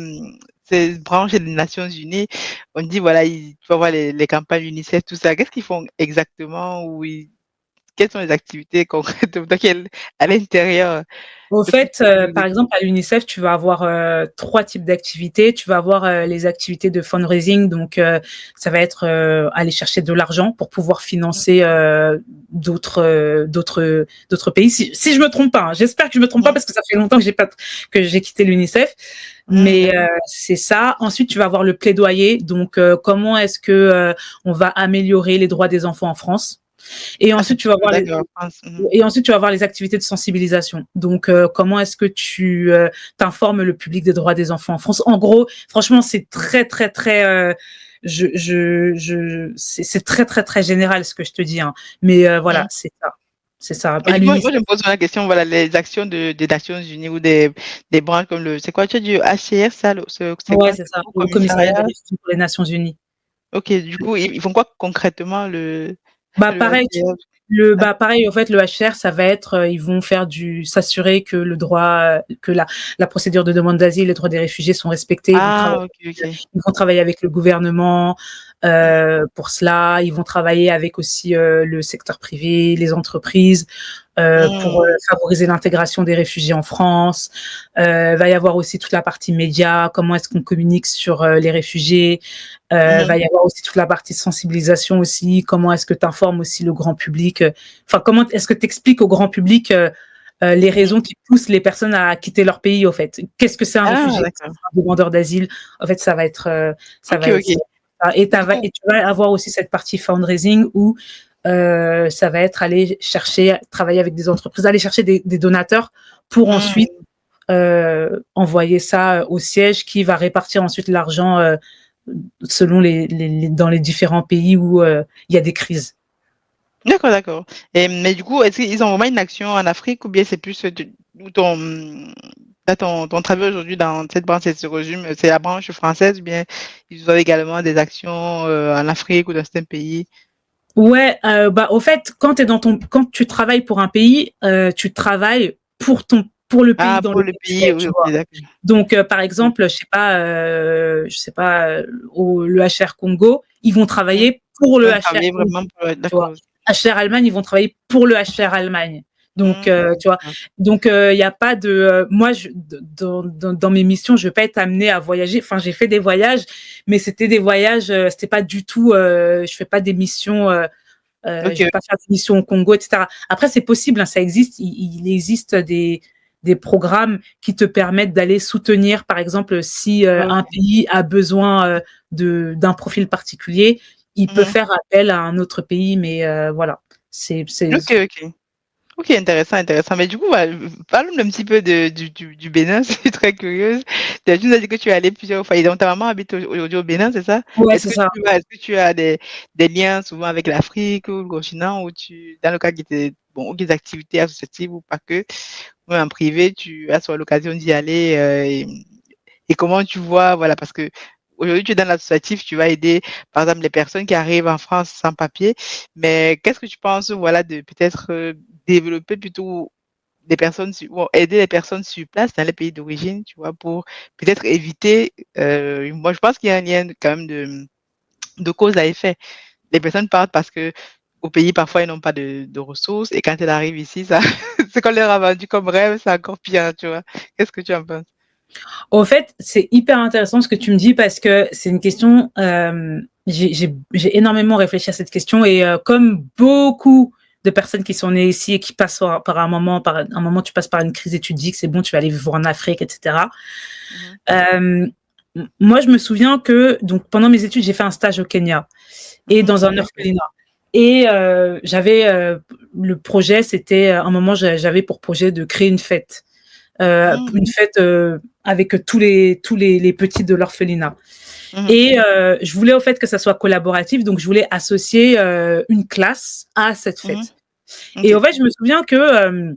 branches des Nations Unies, on dit voilà, tu vas voir les campagnes UNICEF, tout ça. Qu'est-ce qu'ils font exactement ou quelles sont les activités concrètes à l'intérieur Au de ce fait, par exemple, à l'UNICEF, tu vas avoir 3 types d'activités. Tu vas avoir les activités de fundraising, donc ça va être aller chercher de l'argent pour pouvoir Mmh financer d'autres pays. Si je me trompe pas, hein. J'espère que je me trompe pas mh. parce que ça fait longtemps que j'ai quitté l'UNICEF. Mais D'accord. c'est ça. Ensuite, tu vas avoir le plaidoyer. Donc, comment est-ce que on va améliorer les droits des enfants en France? Et Ah, c'est ensuite, tu vas plutôt voir les d'accord, France. Mmh. et ensuite, tu vas avoir les activités de sensibilisation. Donc, comment est-ce que tu t'informes le public des droits des enfants en France? En gros, franchement, c'est très, très, très. C'est très, très, très général ce que je te dis, hein. Mais voilà, Mmh. c'est ça. C'est ça. Mais À du coup, moi, je l'UNICEF. me pose la question, voilà, les actions des Nations Unies ou des branches comme c'est quoi, tu as dit HCR, ça, c'est Ouais, quoi? c'est C'est le ça. Haut Le commissariat des Commissariat? réfugiés pour les Nations Unies. OK, du coup, ils font quoi concrètement Bah, le pareil, HCR? pareil, en fait, le HR, ça va être, ils vont s'assurer que la procédure de demande d'asile, les droits des réfugiés sont respectés. Ah, OK, OK. Ils vont travailler avec le gouvernement, Mmh. pour cela. Ils vont travailler avec aussi, le secteur privé, les entreprises, pour, Mmh. favoriser l'intégration des réfugiés en France. Va y avoir aussi toute la partie médias, comment est-ce qu'on communique sur, les réfugiés. Mmh. Va y avoir aussi toute la partie sensibilisation aussi, comment est-ce que tu informes aussi le grand public, enfin, comment est-ce que tu expliques au grand public, les Mmh. raisons qui poussent les personnes à quitter leur pays, au fait? Qu'est-ce que c'est un Ah, réfugié? Qu'est-ce que d'accord. c'est un demandeur d'asile? En fait, ça OK, va être OK. ça Du coup et tu vas avoir aussi cette partie fundraising où, ça va être aller chercher travailler avec des entreprises, aller chercher des donateurs pour ensuite, mmh. envoyer ça, au siège qui va répartir ensuite l'argent, selon dans les différents pays où, il y a des crises. D'accord, d'accord. Mais du coup, est-ce qu'ils ont vraiment une action en Afrique ou bien c'est plus, où là, ton travail aujourd'hui dans cette branche, elle se résume, c'est la branche française ou bien ils ont également des actions, en Afrique ou dans certains pays? Ouais, bah, au fait, quand tu travailles pour un pays, tu travailles pour le pays Ah, dans pour le lequel tu pays, es, oui, tu OK, vois? d'accord. Donc, par OK. exemple, je sais pas, au le HR Congo, ils vont Mmh. travailler pour Ils le vont HR travailler Congo, vraiment pour tu vois? d'accord, OK. HR Allemagne, ils vont travailler pour le HR Allemagne. Donc, Mmh. tu vois? D'accord. Donc, il y a pas de, moi, dans mes missions, je vais pas être amenée à voyager. Enfin, j'ai fait des voyages, mais c'était des voyages, c'était pas du tout, je fais pas des missions, je OK. vais pas faire des missions au Congo, et cetera. Après, c'est possible, hein, ça existe. Il existe des programmes qui te permettent d'aller soutenir, par exemple, si un OK. pays a besoin d'un profil particulier, il peut Mmh. faire appel à un autre pays, mais voilà. C'est OK, OK. OK, intéressant, intéressant. Mais du coup, voilà, parlons un petit peu du Bénin, je suis très curieuse. Tu nous as dit que tu es allée plusieurs fois et donc ta maman habite aujourd'hui au Bénin, c'est ça? Ouais, c'est ça. Est-ce que tu as des liens souvent avec l'Afrique ou le continent ou dans le cadre de tes, bon, ou des activités associatives ou pas que? ouais, en privé, tu as soit l'occasion d'y aller, et comment tu vois, voilà, parce que aujourd'hui tu es dans l'associatif, tu vas aider, par exemple, les personnes qui arrivent en France sans papier, mais qu'est-ce que tu penses, voilà, de peut-être développer plutôt des personnes, bon, aider les personnes sur place dans les pays d'origine, tu vois, pour peut-être éviter, moi je pense qu'il y a un lien quand même de cause à effet. Les personnes partent parce que au pays, parfois, ils n'ont pas de ressources et quand elles arrivent ici, ça, ce qu'on leur a vendu comme rêve, c'est encore pire, tu vois. Qu'est-ce que tu en penses? Au fait, c'est hyper intéressant ce que tu me dis parce que c'est une question, j'ai énormément réfléchi à cette question et comme beaucoup de personnes qui sont nées ici et qui passent par un moment, tu passes par une crise et tu te dis que c'est bon, tu vas aller vivre en Afrique, etc. Mhm, Euh, Moi, je me souviens que donc pendant mes études, j'ai fait un stage au Kenya et mhm, dans un d'accord. orphelinat. Et j'avais le projet, c'était un moment, j'avais pour projet de créer une Mhm, fête avec les petits de l'orphelinat. mhm, Et je voulais au fait que ça soit collaboratif, donc je voulais associer une classe à cette mhm, fête. Et au ok. fait, je me souviens que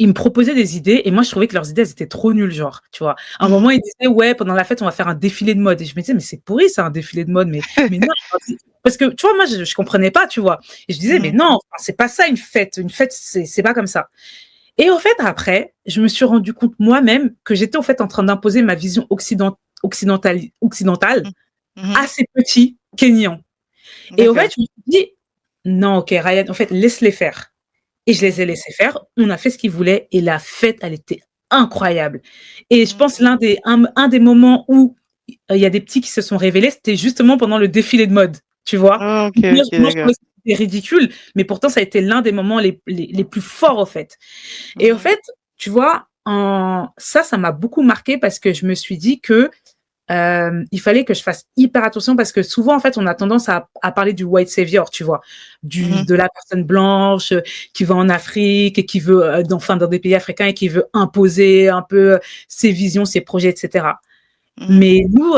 ils me proposaient des idées et moi je trouvais que leurs idées elles étaient trop nulles, genre, tu vois. À un moment, ils disaient ouais, pendant la fête, on va faire un défilé de mode et je me disais mais c'est pourri ça un défilé de mode mais non parce que tu vois moi je comprenais pas, tu vois. Et je disais mais Mhm, non, c'est pas ça une fête c'est pas comme ça. Et en fait, après, je me suis rendu compte moi-même que j'étais en fait en train d'imposer ma vision occidentale mhm, mhm, à ces petits Kenyans. Et en fait, d'accord. je me suis dit, non, ok, Ryan, en fait, laisse-les faire. Et je les Mhm, ai laissés faire. On a fait ce qu'ils voulaient et la fête, elle était incroyable. Et je pense mhm. un des moments où il y a des petits qui se sont révélés, c'était justement pendant le défilé de mode, tu vois. Oh, ok, Moi, ok, je trouvais d'accord. que c'était ridicule, mais pourtant, ça a été l'un des moments les plus forts, au fait. Et au Mhm, fait, tu vois, ça m'a beaucoup marqué parce que je me suis dit que il fallait que je fasse hyper attention parce que souvent, en fait, on a tendance à parler du white savior, tu vois, mhm, de la personne blanche qui va en Afrique et qui veut, enfin, dans des pays africains et qui veut imposer un peu ses visions, ses projets, etc. mhm. Mais nous,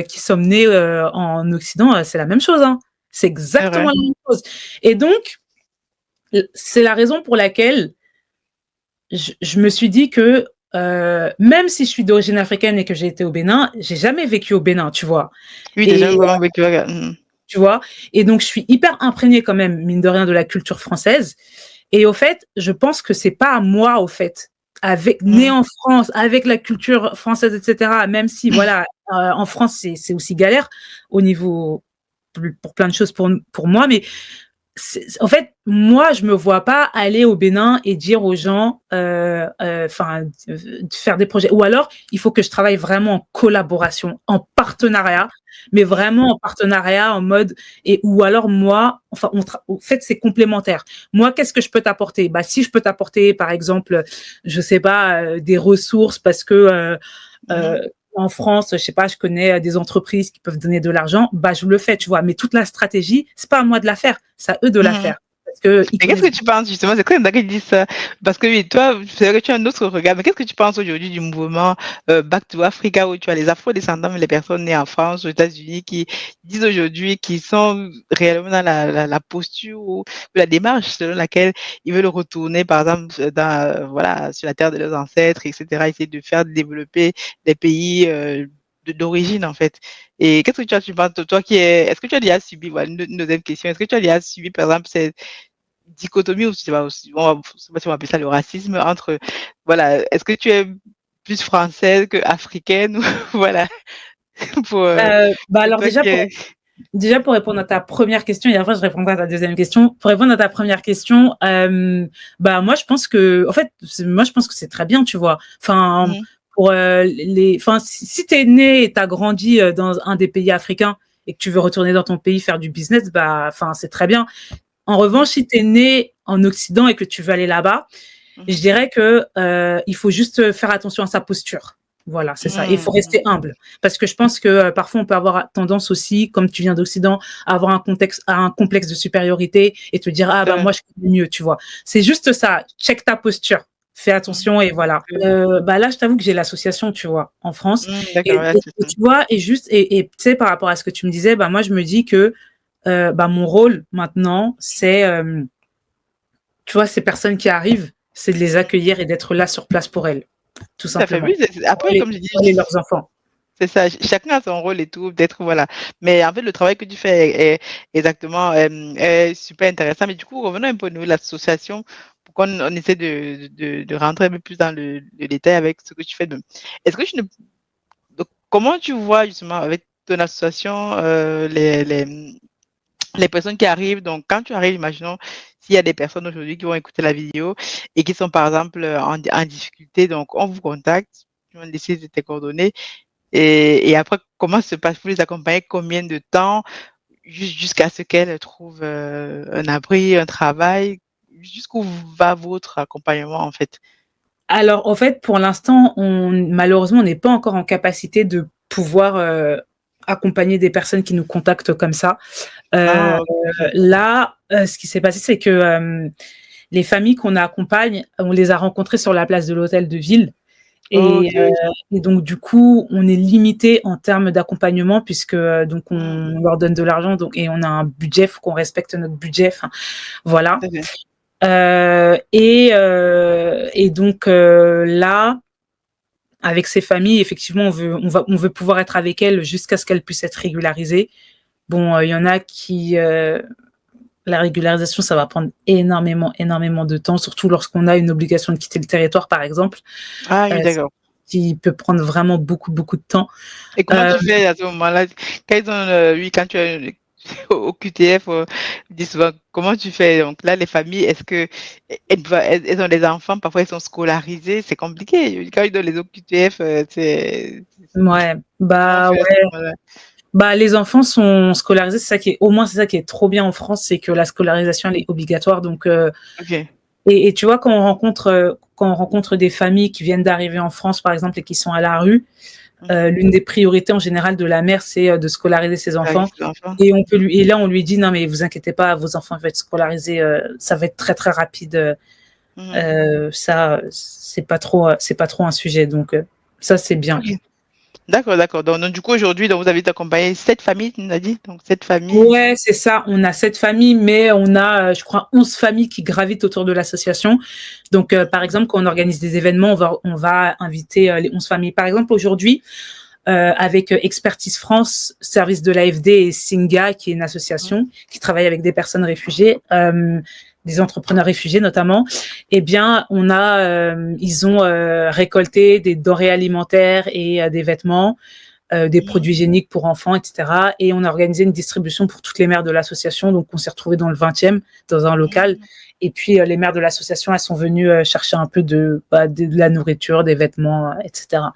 qui sommes nés en Occident, c'est la même chose, hein. C'est C'est exactement vrai. la même chose. Et donc, c'est la raison pour laquelle je me suis dit que même si je suis d'origine africaine et que j'ai été au Bénin, j'ai jamais vécu au Bénin, tu vois. Oui, t'as jamais Et vraiment vécu. Mhm, tu vois, et donc je suis hyper imprégnée quand même, mine de rien, de la culture française. Et au fait, je pense que c'est pas à moi, au fait, avec né mhm, en France, avec la culture française, etc. Même si voilà, en France c'est aussi galère au niveau pour plein de choses pour moi, mais en fait, moi, je me vois pas aller au Bénin et dire aux gens, enfin, faire des projets. Ou alors, il faut que je travaille vraiment en collaboration, en partenariat, mais mhm, vraiment en partenariat, en mode et ou alors moi, enfin, en fait, c'est complémentaire. Moi, qu'est-ce que je peux t'apporter? Bah, si je peux t'apporter, par exemple, je sais pas, des ressources parce que mhm, euh, en France, je sais pas, je connais des entreprises qui peuvent donner de l'argent, bah je le fais, tu vois. Mais toute la stratégie, c'est pas à moi de la faire, c'est à eux de la mhm. faire parce que ils Mais qu'est-ce connaissent. que tu penses justement? C'est très bien qu'ils disent ça. Parce que oui, toi, c'est vrai que tu as un autre regard. Mais qu'est-ce que tu penses aujourd'hui du mouvement Back to Africa où tu as les Afro-descendants, mais les personnes nées en France, aux États-Unis, qui disent aujourd'hui qu'ils sont réellement dans la posture ou la démarche selon laquelle ils veulent retourner, par exemple, voilà, sur la terre de leurs ancêtres, etc., essayer de faire développer des pays d'origine, en fait. Et qu'est-ce que tu penses, toi est-ce que tu as déjà subi, voilà, une deuxième question, est-ce que tu as déjà subi, par exemple, cette dichotomie, ou c'est pas aussi, je sais pas si on appelle ça le racisme, entre, voilà, est-ce que tu es plus française que africaine, ou voilà, pour, Bah pour alors toi qui est. déjà pour répondre à ta première question et après je répondrai à ta deuxième question. Pour répondre à ta première question, bah moi je pense que en fait moi je pense que c'est très bien, tu vois. Enfin Mhm, pour enfin si t'es né et t'as grandi dans un des pays africains et que tu veux retourner dans ton pays faire du business, bah enfin c'est très bien. En mhm, revanche, si tu es né en Occident et que tu veux aller là-bas, je mhm, dirais que il faut juste faire attention à sa posture. Voilà, c'est ça. Il faut mhm, rester humble parce que je pense que parfois on peut avoir tendance aussi, comme tu viens d'Occident, à avoir un complexe de supériorité et te dire ah c'est bah vrai. moi je connais mieux, tu vois. C'est juste ça. Check ta posture. Fais Mhm, attention et voilà. Bah là, je t'avoue que j'ai l'association, tu vois, en France. d'accord, là, c'est Et ça. tu vois, et tu sais, par rapport à ce que tu me disais, bah moi, je me dis que bah, mon rôle maintenant, c'est tu vois, ces personnes qui arrivent. c'est de les accueillir et d'être là sur place pour elles, tout Tout à fait, oui, simplement. Pour après elles comme je dis, pour elles et leurs enfants. c'est ça, chacun a son rôle et tout, d'être voilà. Mais en fait, le travail que tu fais est exactement, est super intéressant. Mais du coup, revenons un peu au niveau de l'association pour qu'on essaie de rentrer un peu plus dans le détail avec ce que tu fais de est-ce que tu ne donc comment tu vois justement avec ton association, les personnes qui arrivent, donc quand tu arrives, imaginons s'il y a des personnes aujourd'hui qui vont écouter la vidéo et qui sont par exemple, en difficulté, donc on vous contacte, on décide de tes coordonnées et après comment se passe? Vous les accompagnez combien de temps? Jusqu'à ce qu'elles trouvent, un abri, un travail? Jusqu'où va votre accompagnement en fait? Alors, en fait, pour l'instant, malheureusement, on n'est pas encore en capacité de pouvoir, accompagner des personnes qui nous contactent comme ça. Heu, Ah OK. Là, ce qui s'est passé, c'est que, les familles qu'on accompagne, on les a rencontrées sur la place de l'hôtel de ville OK. et donc du coup, on est limité en termes d'accompagnement puisque, donc Mmh. on leur donne de l'argent donc et on a un budget, il faut qu'on respecte notre budget, enfin voilà. Tout à fait. Et donc là, avec ces familles, effectivement, on veut pouvoir être avec elles jusqu'à ce qu'elles puissent être régularisées. Bon, il y en a qui, la régularisation, ça va prendre énormément, énormément de temps, surtout lorsqu'on a une obligation de quitter le territoire, par exemple, Ah oui, ce d'accord. qui peut prendre vraiment beaucoup, beaucoup de temps. Et comment Heu, tu fais à ce moment-là? Quand ils ont, oui, quand tu es au QTF, ils disent souvent comment tu fais? Donc là, les familles, est-ce que elles ont des enfants, parfois ils sont scolarisés, c'est compliqué. Quand ils donnent les OQTF, ouais, comment on bah, fait à ce ouais, moment-là? bah, les enfants sont scolarisés, c'est ça qui est au moins c'est ça qui est trop bien en France, c'est que la scolarisation, elle est obligatoire donc OK. et tu vois, quand on rencontre des familles qui viennent d'arriver en France, par exemple, et qui sont à la rue, Mmh. l'une des priorités en général de la mère, c'est de scolariser ses Avec enfants. les enfants. Et là, on lui dit non, mais vous inquiétez pas, vos enfants vont être scolarisés, ça va être très très rapide. Mmh. Ça, c'est pas trop un sujet. Donc ça, c'est bien. OK. D'accord, d'accord. Donc du coup, aujourd'hui, donc vous avez accompagné 7 familles, tu nous as dit? Donc 7 familles. Ouais, c'est ça. On a 7 familles, mais on a, je crois, 11 familles qui gravitent autour de l'association. Donc, par exemple, quand on organise des événements, on va inviter les 11 familles. Par exemple, aujourd'hui, avec Expertise France, service de l'AFD et Singa, qui est une Mmh. association qui travaille avec des personnes réfugiées, des entrepreneurs réfugiés notamment. Eh bien, ils ont récolté des denrées alimentaires et des vêtements, des Mmh. produits hygiéniques pour enfants, etc. Et on a organisé une distribution pour toutes les mères de l'association. Donc, on s'est retrouvés dans le 20e, dans un local. Mmh. Et puis, les mères de l'association, elles sont venues chercher un peu de la nourriture, des vêtements, etc. D'accord,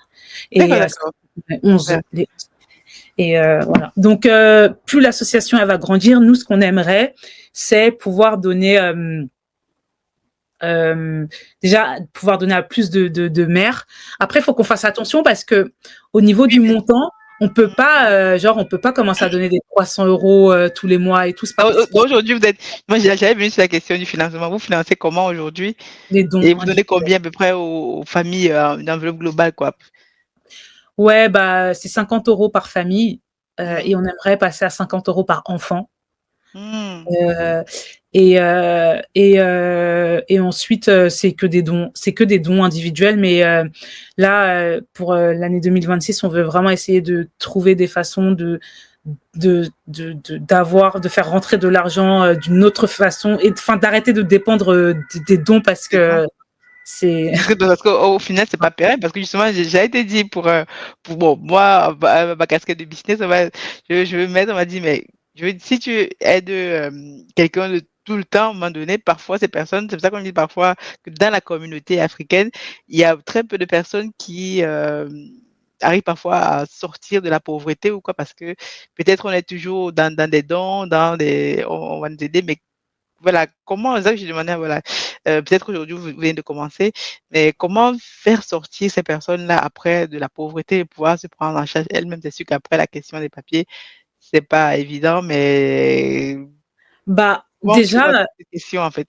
Et d'accord. 11, Super. et voilà. Donc, plus l'association elle va grandir, nous, ce qu'on aimerait, c'est pouvoir donner, déjà, pouvoir donner à plus de mères. Après, il faut qu'on fasse attention parce que au niveau Oui, du bien montant, on peut pas commencer à donner des 300 euros tous les mois et tout, c'est pas possible. donc aujourd'hui, vous êtes moi, j'allais venir sur la question du financement. Vous financez comment aujourd'hui? Les dons Et vous donnez individuels. combien à peu près aux familles, une enveloppe globale, quoi? Ouais, bah, c'est 50 euros par famille Mmh. et on aimerait passer à 50 euros par enfant. Mmh. Heu et ensuite, c'est que des dons individuels, mais là, pour, l'année 2026, on veut vraiment essayer de trouver des façons de faire rentrer de l'argent, d'une autre façon et enfin d'arrêter de dépendre, des dons parce C'est bon. que c'est Parce qu'au final, c'est pas pérenne parce que justement, j'avais été dit pour bon, moi, ma casquette de business, je vais me mettre, on m'a dit: «Mais je veux si tu aides, quelqu'un de tout le temps, à un moment donné, parfois ces personnes» c'est pour ça qu'on dit parfois que dans la communauté africaine, il y a très peu de personnes qui, arrivent parfois à sortir de la pauvreté ou quoi parce que peut-être on est toujours dans des dons, dans des on va nous aider, mais voilà, comment c'est ça que j'ai demandé, voilà, peut-être aujourd'hui vous venez de commencer, mais comment faire sortir ces personnes-là après de la pauvreté et pouvoir se prendre en charge elles-mêmes? C'est sûr qu'après la question des papiers, c'est pas évident, mais bah, comment on répond à déjà, toutes ces questions en fait?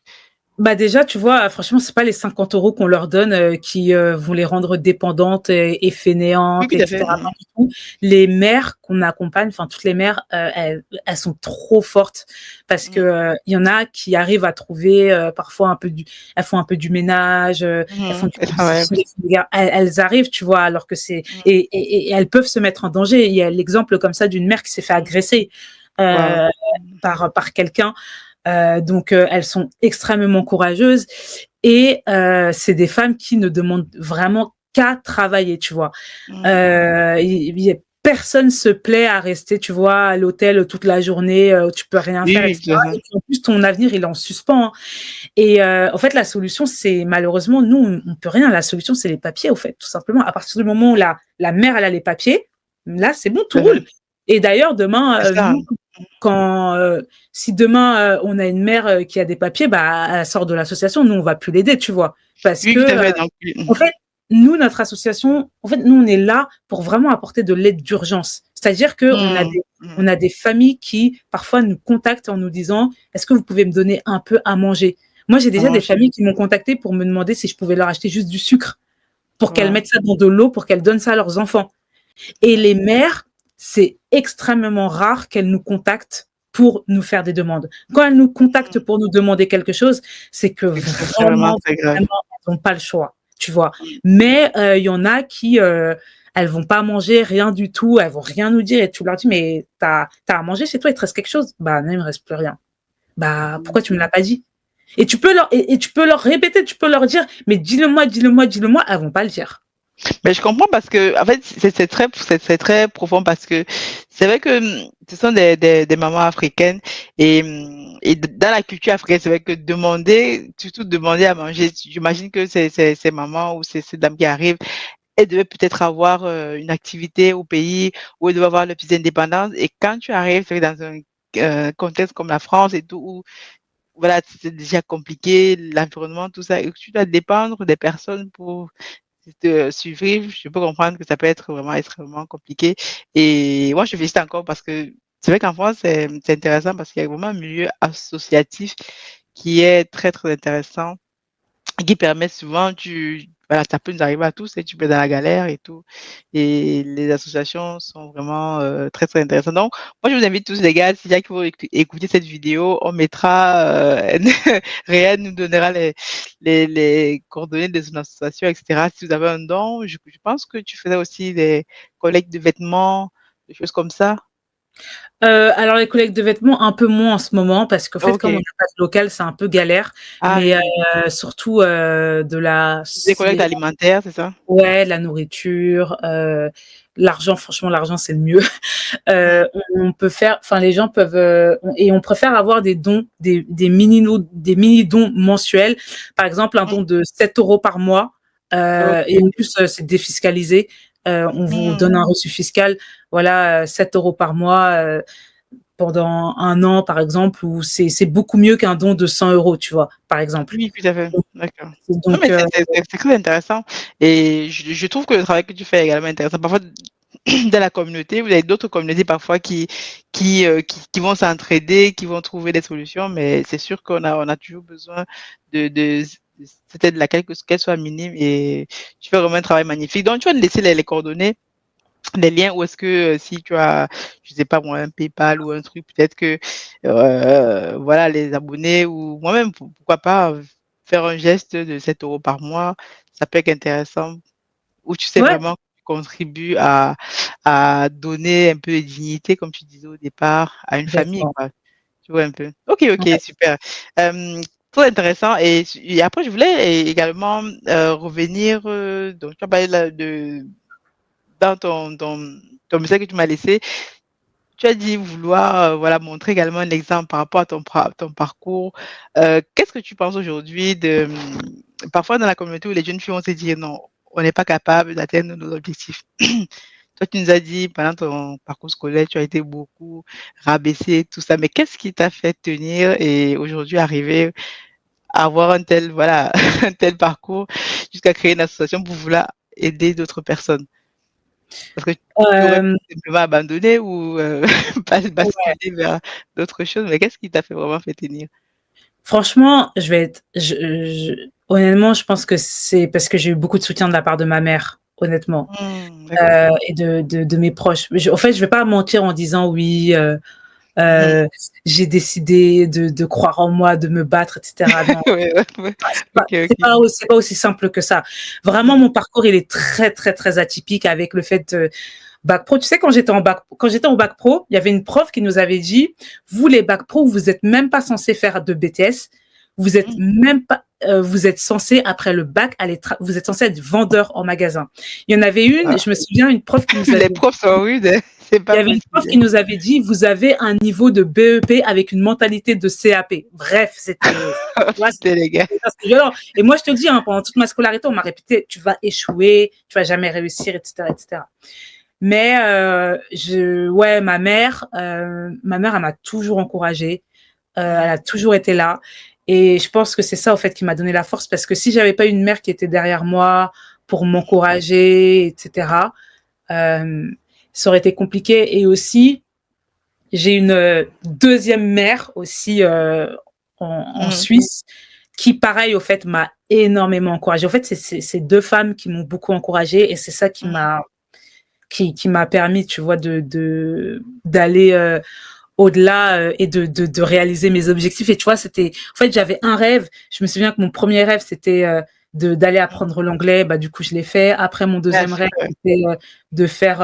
Bah, déjà, tu vois, franchement, c'est pas les 50 € qu'on leur donne, qui, vont les rendre dépendantes et Oui, fainéantes tout et à fait. cetera, pas du tout. Les mères qu'on accompagne, enfin toutes les mères, elles sont trop fortes parce que, Mmh. il y en a qui arrivent à trouver, parfois un peu du elles font un peu du ménage, elles font Mmh. du Elles travaillent. babysitting, elles arrivent, tu vois? Alors que c'est Mmh. et elles peuvent se mettre en danger. Il y a l'exemple comme ça d'une mère qui s'est fait Mmh. agresser, Waouh. heu, Mmh. par quelqu'un. Donc, elles sont extrêmement courageuses et c'est des femmes qui ne demandent vraiment qu'à travailler, tu vois? Mmh. Il y a personne se plaît à rester, tu vois, à l'hôtel toute la journée, tu peux rien Oui, faire et oui, tout cetera à fait. et puis en plus ton avenir il est en suspens, hein et en fait la solution c'est malheureusement nous on peut rien. La solution c'est les papiers au fait, tout simplement. À partir du moment où la mère elle a les papiers, là c'est bon, tout Tout à fait. roule et d'ailleurs demain, C'est ça. nous quand, si demain, on a une mère, qui a des papiers, bah, elle sort de l'association, nous on va plus l'aider, tu vois? Parce Oui, que, tout à fait, donc oui. en fait, nous, notre association, en fait, nous, on est là pour vraiment apporter de l'aide d'urgence. C'est-à-dire qu'on a Mmh. des Mmh. on a des familles qui, parfois, nous contactent en nous disant: «Est-ce que vous pouvez me donner un peu à manger?» Moi, j'ai À déjà des manger. familles qui m'ont contactée pour me demander si je pouvais leur acheter juste du sucre, pour qu'elles Waouh. mettent ça dans de l'eau, pour qu'elles donnent ça à leurs enfants. Et les mères, c'est extrêmement rare qu'elles nous contactent pour nous faire des demandes. Quand elles nous contactent Mmh. pour nous demander quelque chose, c'est que C'est vraiment vraiment, très grave. vraiment, elles ont pas le choix, tu vois? Mmh. Mais il y en a qui, elles vont pas manger rien du tout, elles vont rien nous dire et tu leur dis: «Mais tu as à manger chez toi? Il te reste quelque chose?» «Bah non, il me reste plus rien». «Bah Mmh. pourquoi tu me l'as pas dit?» Et tu peux leur répéter, tu peux leur dire: «Mais dis-le moi, dis-le moi, dis-le moi», elles vont pas le dire. Mais je comprends parce que en fait, c'est très profond parce que c'est vrai que, ce sont des mamans africaines et dans la culture africaine, c'est vrai que demander, surtout demander à manger, j'imagine que ces mamans ou ces dames qui arrivent, elles devaient peut-être avoir, une activité au pays où elles devaient avoir leur petite indépendance et quand tu arrives, c'est vrai dans un, contexte comme la France et tout où voilà, c'est déjà compliqué, l'environnement, tout ça et que tu dois dépendre des personnes pour te suivre, je peux comprendre que ça peut être vraiment extrêmement compliqué et moi, je félicite encore parce que c'est vrai qu'en France, c'est intéressant parce qu'il y a vraiment un milieu associatif qui est très, très intéressant qui permet souvent tu voilà, ça peut nous arriver à tous et tu peux être dans la galère et tout et les associations sont vraiment, très, très intéressantes. Donc moi, je vous invite tous les gars, s'il y a qui vont écouter cette vidéo, on mettra, Réal nous donnera les coordonnées de son association et cetera. Si vous avez un don, je pense que tu faisais aussi des collectes de vêtements, des choses comme ça? Alors les collectes de vêtements, un peu moins en ce moment parce qu'en fait, comme on n'a OK. pas de local, c'est un peu galère, Ah mais oui, surtout, de la des s collectes les alimentaires, c'est ça? ouais, la nourriture, l'argent, franchement, l'argent, c'est le mieux. Mmh. On peut faire enfin, les gens peuvent, on préfère avoir des dons, des mini dons mensuels. Par exemple, un Mmh. don de 7 € par mois, et en OK. plus, c'est défiscalisé. On vous Mmh. donne un reçu fiscal, voilà, 7 € par mois, pendant 1 an, par exemple, ou c'est beaucoup mieux qu'un don de 100 €, tu vois? Par exemple. Oui, tout à fait, d'accord. Non, Donc mais c'est très intéressant et je trouve que le travail que tu fais est également intéressant. Parfois, dans la communauté, vous avez d'autres communautés parfois qui vont s'entraider, qui vont trouver des solutions, mais c'est sûr qu'on a toujours besoin de cette aide-là, qu'elle soit minime et tu fais vraiment un travail magnifique. Donc tu vas me laisser les coordonnées, les liens où est-ce que, si tu as, je sais pas moi, un PayPal ou un truc, peut-être que, voilà, les abonnés ou moi-même, pourquoi pas, faire un geste de 7 € par mois, ça peut être intéressant. Où tu sais ouais, vraiment que tu contribues à donner un peu de dignité, comme tu disais au départ, à une famille, complètement. quoi. Tu vois un peu? OK, OK, Ouais. super. Très intéressant et après je voulais également, revenir, donc tu as parlé là de dans ton message que tu m'as laissé, tu as dit vouloir, voilà, montrer également un exemple par rapport à ton parcours. Qu'est-ce que tu penses aujourd'hui de, parfois dans la communauté où les jeunes filles vont se dire: «Non, on n'est pas capable d'atteindre nos objectifs». Toi, tu nous as dit pendant ton parcours scolaire, tu as été beaucoup rabaissée, tout ça, mais qu'est-ce qui t'a fait tenir et aujourd'hui arriver à avoir un tel, voilà, un tel parcours jusqu'à créer une association pour vouloir aider d'autres personnes? Parce que tu aurais pu Hem, simplement abandonner ou, ouais. basculer vers d'autres choses, mais qu'est-ce qui t'a fait vraiment fait tenir? Franchement, honnêtement, je pense que c'est parce que j'ai eu beaucoup de soutien de la part de ma mère, honnêtement, D'accord. et de mes proches. En fait, je vais pas mentir en disant: «Oui, Mmh. heu, j'ai décidé de croire en moi, de me battre» et cetera. Non, Ouais, ouais, ouais. OK, OK. c'est pas aussi simple que ça. Vraiment, Mmh. mon parcours, il est très, très, très atypique avec le fait, bac pro. Tu sais, quand j'étais en bac pro, il y avait une prof qui nous avait dit: «Vous, les bac pro, vous êtes même pas censés faire de BTS. Vous êtes Mmh. même pas, vous êtes censés, après le bac, vous êtes censés être vendeur en magasin». Il y en avait une, Ah, je me souviens, une prof qui nous avait les profs sont rudes, hein, c'est il y pas avait une prof possible. qui nous avait dit: «Vous avez un niveau de BEP avec une mentalité de CAP». Bref, Oh tu vois, putain, les gars. c'était violent. Et moi, je te le dis, hein, pendant toute ma scolarité, on m'a répété: «Tu vas échouer, tu vas jamais réussir» et cetera, et cetera. Mais ouais, ma mère, elle m'a toujours encouragée, elle Mmh. a toujours été là, et je pense que c'est ça, au fait, qui m'a donné la force, parce que si j'avais pas une mère qui était derrière moi pour m'encourager et cetera, hem, ça aurait été compliqué. Et aussi, j'ai une, 2e mère aussi, en Mmh. Suisse, qui pareil, au fait, m'a énormément encouragée. En fait, c'est 2 femmes qui m'ont beaucoup encouragée, et c'est ça Mmh. qui m'a permis, tu vois, d'aller, au-delà, et de réaliser mes objectifs. Et tu vois, en fait, j'avais un rêve. Je me souviens que mon premier rêve, c'était, d'aller Mmh. apprendre l'anglais. Bah, du coup, je l'ai fait. Après, mon Ah deuxième rêve, super. c'était, de faire,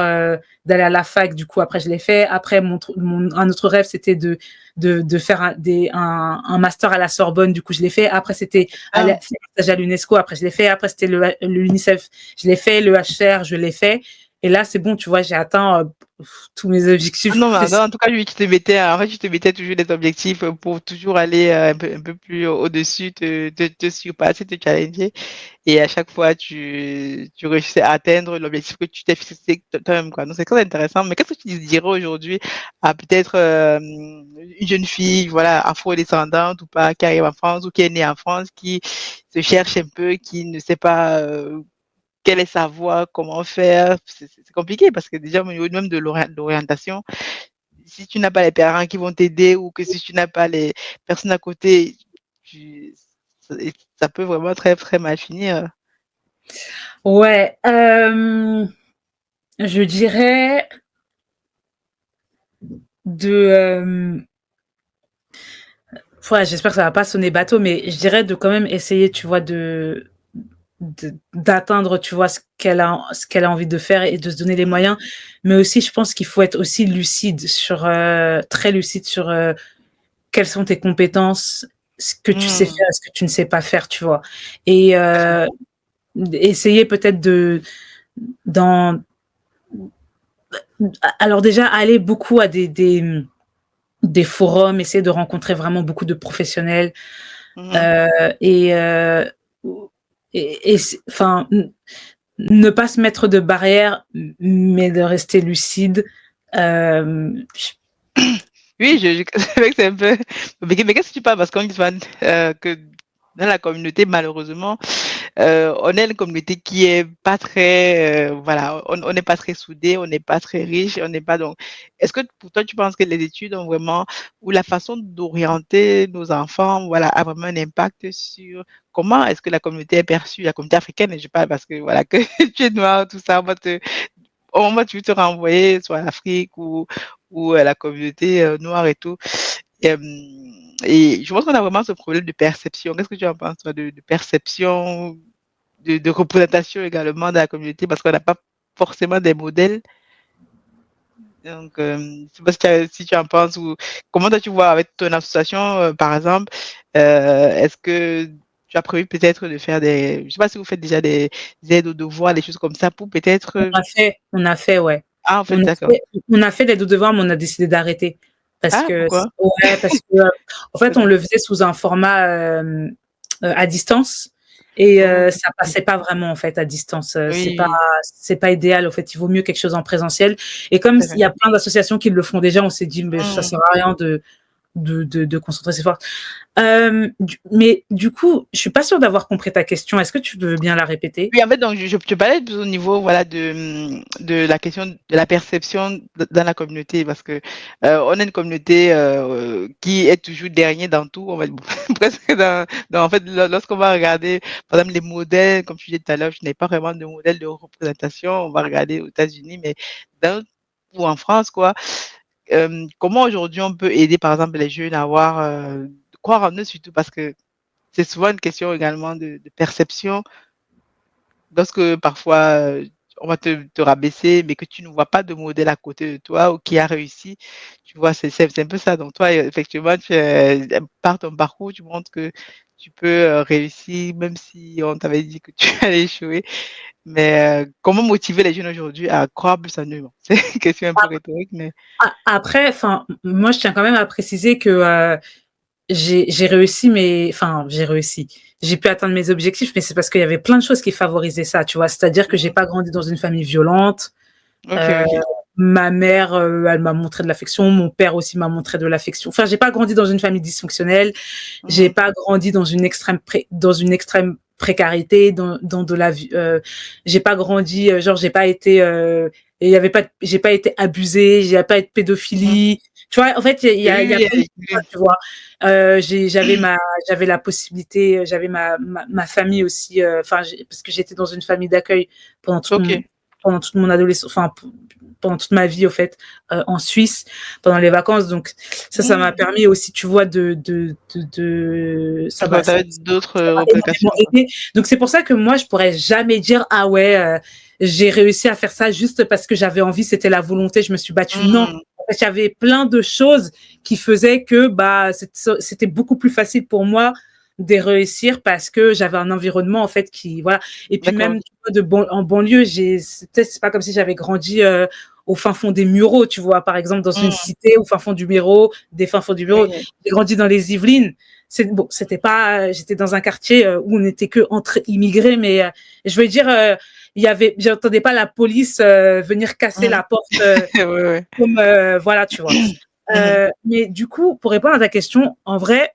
d'aller à la fac. Du coup, après, je l'ai fait. Après, un autre rêve, c'était de faire un master à la Sorbonne. Du coup, je l'ai fait. Après, c'était aller Ah. faire un stage à l'UNESCO. Après, je l'ai fait. Après, c'était l'UNICEF. Je l'ai fait. Le HCR, je l'ai fait. Et là, c'est bon, tu vois, j'ai atteint, tous mes Ah objectifs non, mais professionnels. en tout cas, lui, en fait, tu te mettais toujours des objectifs, pour toujours aller, un peu plus au-dessus, te surpasser, te challenger, et à chaque fois tu réussissais à atteindre l'objectif que tu t'es fixé toi-même, quoi. Donc c'est très intéressant. Mais qu'est-ce que tu dirais aujourd'hui à peut-être, une jeune fille, voilà, afro-descendante ou pas, qui arrive en France ou qui est née en France, qui se cherche un peu, qui ne sait pas, quelle est sa voie, comment faire? C'est compliqué parce que déjà au niveau même de l'orientation, si tu n'as pas les parents qui vont t'aider ou que si tu n'as pas les personnes à côté, tu ça ça peut vraiment très, très mal finir. Ouais, je dirais de, ouais, j'espère que ça va pas sonner bateau, mais je dirais de quand même essayer, tu vois, d'atteindre, tu vois, ce qu'elle a envie de faire, et de se donner les Mmh. moyens. Mais aussi, je pense qu'il faut être aussi très lucide sur, quelles sont tes compétences, ce que tu sais Mmh. faire et ce que tu ne sais pas faire, tu vois? Et essayer peut-être dans alors déjà, aller beaucoup à des forums, essayer de rencontrer vraiment beaucoup de professionnels, Mmh. heu et heu, et enfin, ne pas se mettre de barrières, mais de rester lucide. J Oui, je c'est vrai que c'est un peu compliqué, mais qu'est-ce que tu penses? Parce qu'on dit souvent, que dans la communauté, malheureusement, on est une communauté qui est pas très, voilà, on n'est pas très soudé, on n'est pas très riche, on n'est pas donc est-ce que pour toi, tu penses que les études ont vraiment ou la façon d'orienter nos enfants, voilà, a vraiment un impact sur comment est-ce que la communauté est perçue? La communauté africaine, et je parle parce que voilà, que tu es noir, tout ça, au moment où tu veux te renvoyer soit à l'Afrique ou à la communauté, noire et tout. Hem et je pense qu'on a vraiment ce problème de perception. Qu'est-ce que tu en penses toi de perception, de représentation également de la communauté parce qu'on n'a pas forcément des modèles? Donc, je sais pas si tu en penses ou comment toi tu vois avec ton association, par exemple, est-ce que tu as prévu peut-être de faire des je sais pas si vous faites déjà des aides aux devoirs, des choses comme ça pour peut-être, on a fait, ouais. ah en On fait, a d'accord. fait on a fait des devoirs, mais on a décidé d'arrêter parce Ah que pourquoi? ouais, parce que, en fait, on le faisait sous un format, à distance, et OK. ça passait pas vraiment, en fait, à distance, Oui, oui, c'est pas idéal, en fait, il vaut mieux quelque chose en présentiel. Et comme c'est il vrai. y a plein d'associations qui le font déjà, on s'est dit: «Mais ça Mmh. sert à rien de concentrer ses forces. Mais du coup, je suis pas sûre d'avoir compris ta question. Est-ce que tu veux bien la répéter? Oui, en fait, donc, je te parlais plus au niveau, voilà, de la question de la perception dans la communauté, parce que on a une communauté qui est toujours dernier dans tout, on va dire, presque en fait, lorsqu'on va regarder, par exemple, les modèles, comme tu disais tout à l'heure, je n'ai pas vraiment de modèle de représentation, on va regarder aux États-Unis, mais dans, ou en France, quoi. Comment aujourd'hui on peut aider, par exemple, les jeunes à avoir, croire en eux surtout, parce que c'est souvent une question également de perception. Lorsque parfois, on va te rabaisser, mais que tu ne vois pas de modèle à côté de toi ou qui a réussi, tu vois? C'est un peu ça. Donc toi, effectivement, par ton parcours, tu montres que tu peux, réussir même si on t'avait dit que tu allais échouer. Mais, comment motiver les jeunes aujourd'hui à croire plus en eux? Bon, c'est une question un peu rhétorique, mais Après, enfin, moi, je tiens quand même à préciser que j'ai réussi, mais enfin, j'ai réussi. J'ai pu atteindre mes objectifs, mais c'est parce qu'il y avait plein de choses qui favorisaient ça, tu vois. C'est-à-dire que j'ai mmh. pas grandi dans une famille violente. OK, Euh, OK. Ma mère, elle m'a montré de l'affection. Mon père aussi m'a montré de l'affection. Enfin, j'ai pas grandi dans une famille dysfonctionnelle. J'ai Mmh. pas grandi dans une extrême précarité, dans de la vie. J'ai pas grandi, genre j'ai pas été, il y avait pas, j'ai pas été abusée, j'ai pas été Mmh. pédophilie. Tu vois, en fait, il y a Oui, plein de oui, choses, oui. tu vois. J'avais la possibilité, j'avais ma famille aussi. Enfin, parce que j'étais dans une famille d'accueil pendant OK. toute mon adolescence, enfin pendant toute ma vie au fait, en Suisse pendant les vacances. Donc ça m'a Mmh. permis aussi, tu vois, D'accord, tu avais d'autres, ça m'a revendications, énormément quoi. aidé. Donc c'est pour ça que moi je pourrais jamais dire ah ouais, j'ai réussi à faire ça juste parce que j'avais envie, c'était la volonté, je me suis battue. Non, Mmh. en fait, il y avait plein de choses qui faisaient que bah c'était beaucoup plus facile pour moi de réussir parce que j'avais un environnement en fait qui voilà. Et puis D'accord, même OK. tu vois, en banlieue, c'est pas comme si j'avais grandi au fin fond des Mureaux, tu vois, par exemple dans une Mmh. cité au fin fond du Bureau, des fins fonds du Bureau. Oui. J'ai grandi dans les Yvelines. C'est bon, c'était pas, j'étais dans un quartier où on n'était que entre immigrés, mais je veux dire, j'entendais pas la police venir casser Mmh. la porte Ouais, ouais. comme voilà, tu vois. Mmh. Mais du coup, pour répondre à ta question, en vrai,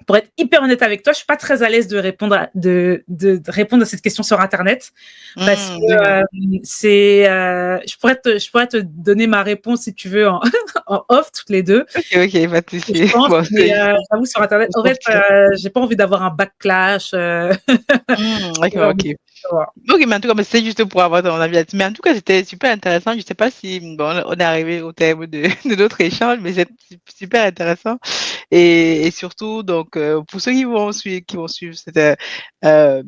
pour être hyper honnête avec toi, je suis pas très à l'aise de répondre de répondre à cette question sur Internet parce que Mmh, d'accord. je pourrais te donner ma réponse si tu veux en, en off toutes les deux. OK, OK, pas de Je souci. pense, Bon, mais c'est juste j'avoue sur Internet, pour en fait, sortir. j'ai pas envie d'avoir un backlash. Ce D'accord, genre de OK. choses, tu vois. OK, mais en tout cas, mais c'est juste pour avoir ton avis là-dessus. Mais en tout cas, c'était super intéressant. Je sais pas si bon, on est arrivé au terme de de notre échange, mais c'est super intéressant et surtout donc pour ceux qui vont suivre hem,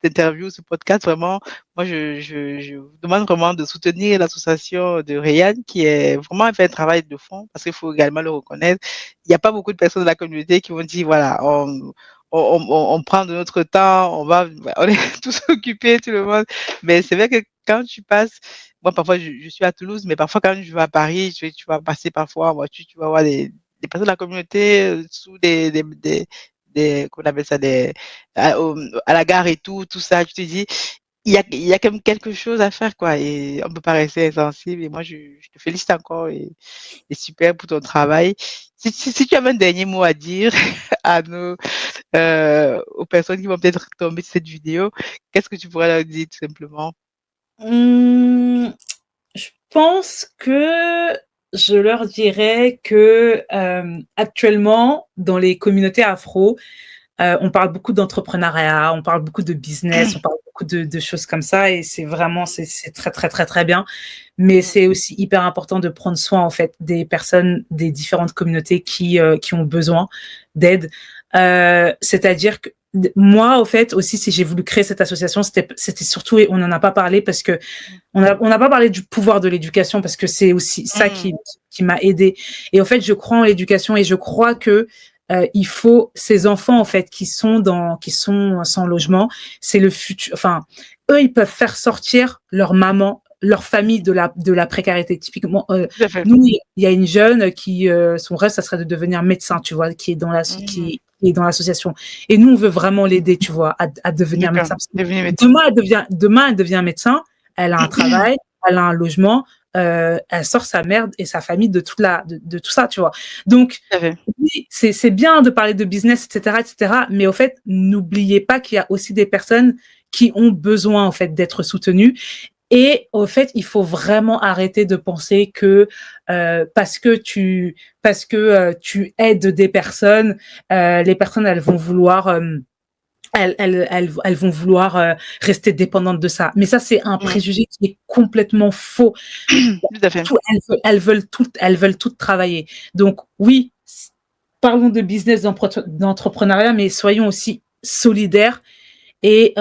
cette interview, ce podcast, vraiment, moi je vous demande vraiment de soutenir l'association de Rayane qui est vraiment fait un travail de fond parce qu'il faut également le reconnaître. Il y a pas beaucoup de personnes de la communauté qui vont dire: «Voilà, on prend de notre temps, on est tous occupés, tout le monde». Mais c'est vrai que quand tu passes moi parfois je suis à Toulouse, mais parfois quand je vais à Paris, tu vas passer parfois en voiture, tu vas voir des personnes de la communauté, sous comment on appelle ça? À la gare et tout ça. Tu te dis: il y a quand même quelque chose à faire, quoi et on peut pas rester insensible et moi je te félicite encore et super pour ton travail. Si tu avais un dernier mot à dire à nos, aux personnes qui vont peut-être tomber sur cette vidéo, qu'est-ce que tu pourrais leur dire tout simplement? Mmh, je pense que je leur dirais que, actuellement, dans les communautés afro, on parle beaucoup d'entrepreneuriat, on parle beaucoup de business, on parle beaucoup de choses comme ça et c'est vraiment c'est très, très, très, très bien. Mais Mmh, c'est aussi hyper important de prendre soin, en fait, des personnes des différentes communautés qui ont besoin d'aide. C'est-à-dire que moi, au fait, aussi, si j'ai voulu créer cette association, c'était surtout, et on n'en a pas parlé parce que on n'a pas parlé du pouvoir de l'éducation parce que c'est aussi ça mmh, qui m'a aidée. Et en fait, je crois en l'éducation et je crois que il faut ces enfants en fait qui sont sans logement, c'est le futur. Enfin, eux, ils peuvent faire sortir leur maman, leur famille de la précarité. Typiquement, tout à fait. nous, il y a une jeune qui son rêve, ça serait de devenir médecin, tu vois, Mmh, qui est dans l'association. Et nous, on veut vraiment l'aider, tu vois, à devenir d'accord, médecin. devenir médecin. Demain, elle devient médecin, elle a un travail, elle a un logement, elle sort sa mère et sa famille de tout ça, tu vois. Donc, Tout à fait. oui, c'est bien de parler de business, et cetera, mais au fait, n'oubliez pas qu'il y a aussi des personnes qui ont besoin, en fait, d'être soutenues. Et au fait, il faut vraiment arrêter de penser que parce que tu aides des personnes, les personnes elles vont vouloir elles vont vouloir rester dépendantes de ça. Mais ça, c'est un Mmh. préjugé qui est complètement faux. Tout à fait. Tout, elles veulent toutes travailler. Donc oui, parlons de business, d'entrepreneuriat, mais soyons aussi solidaires et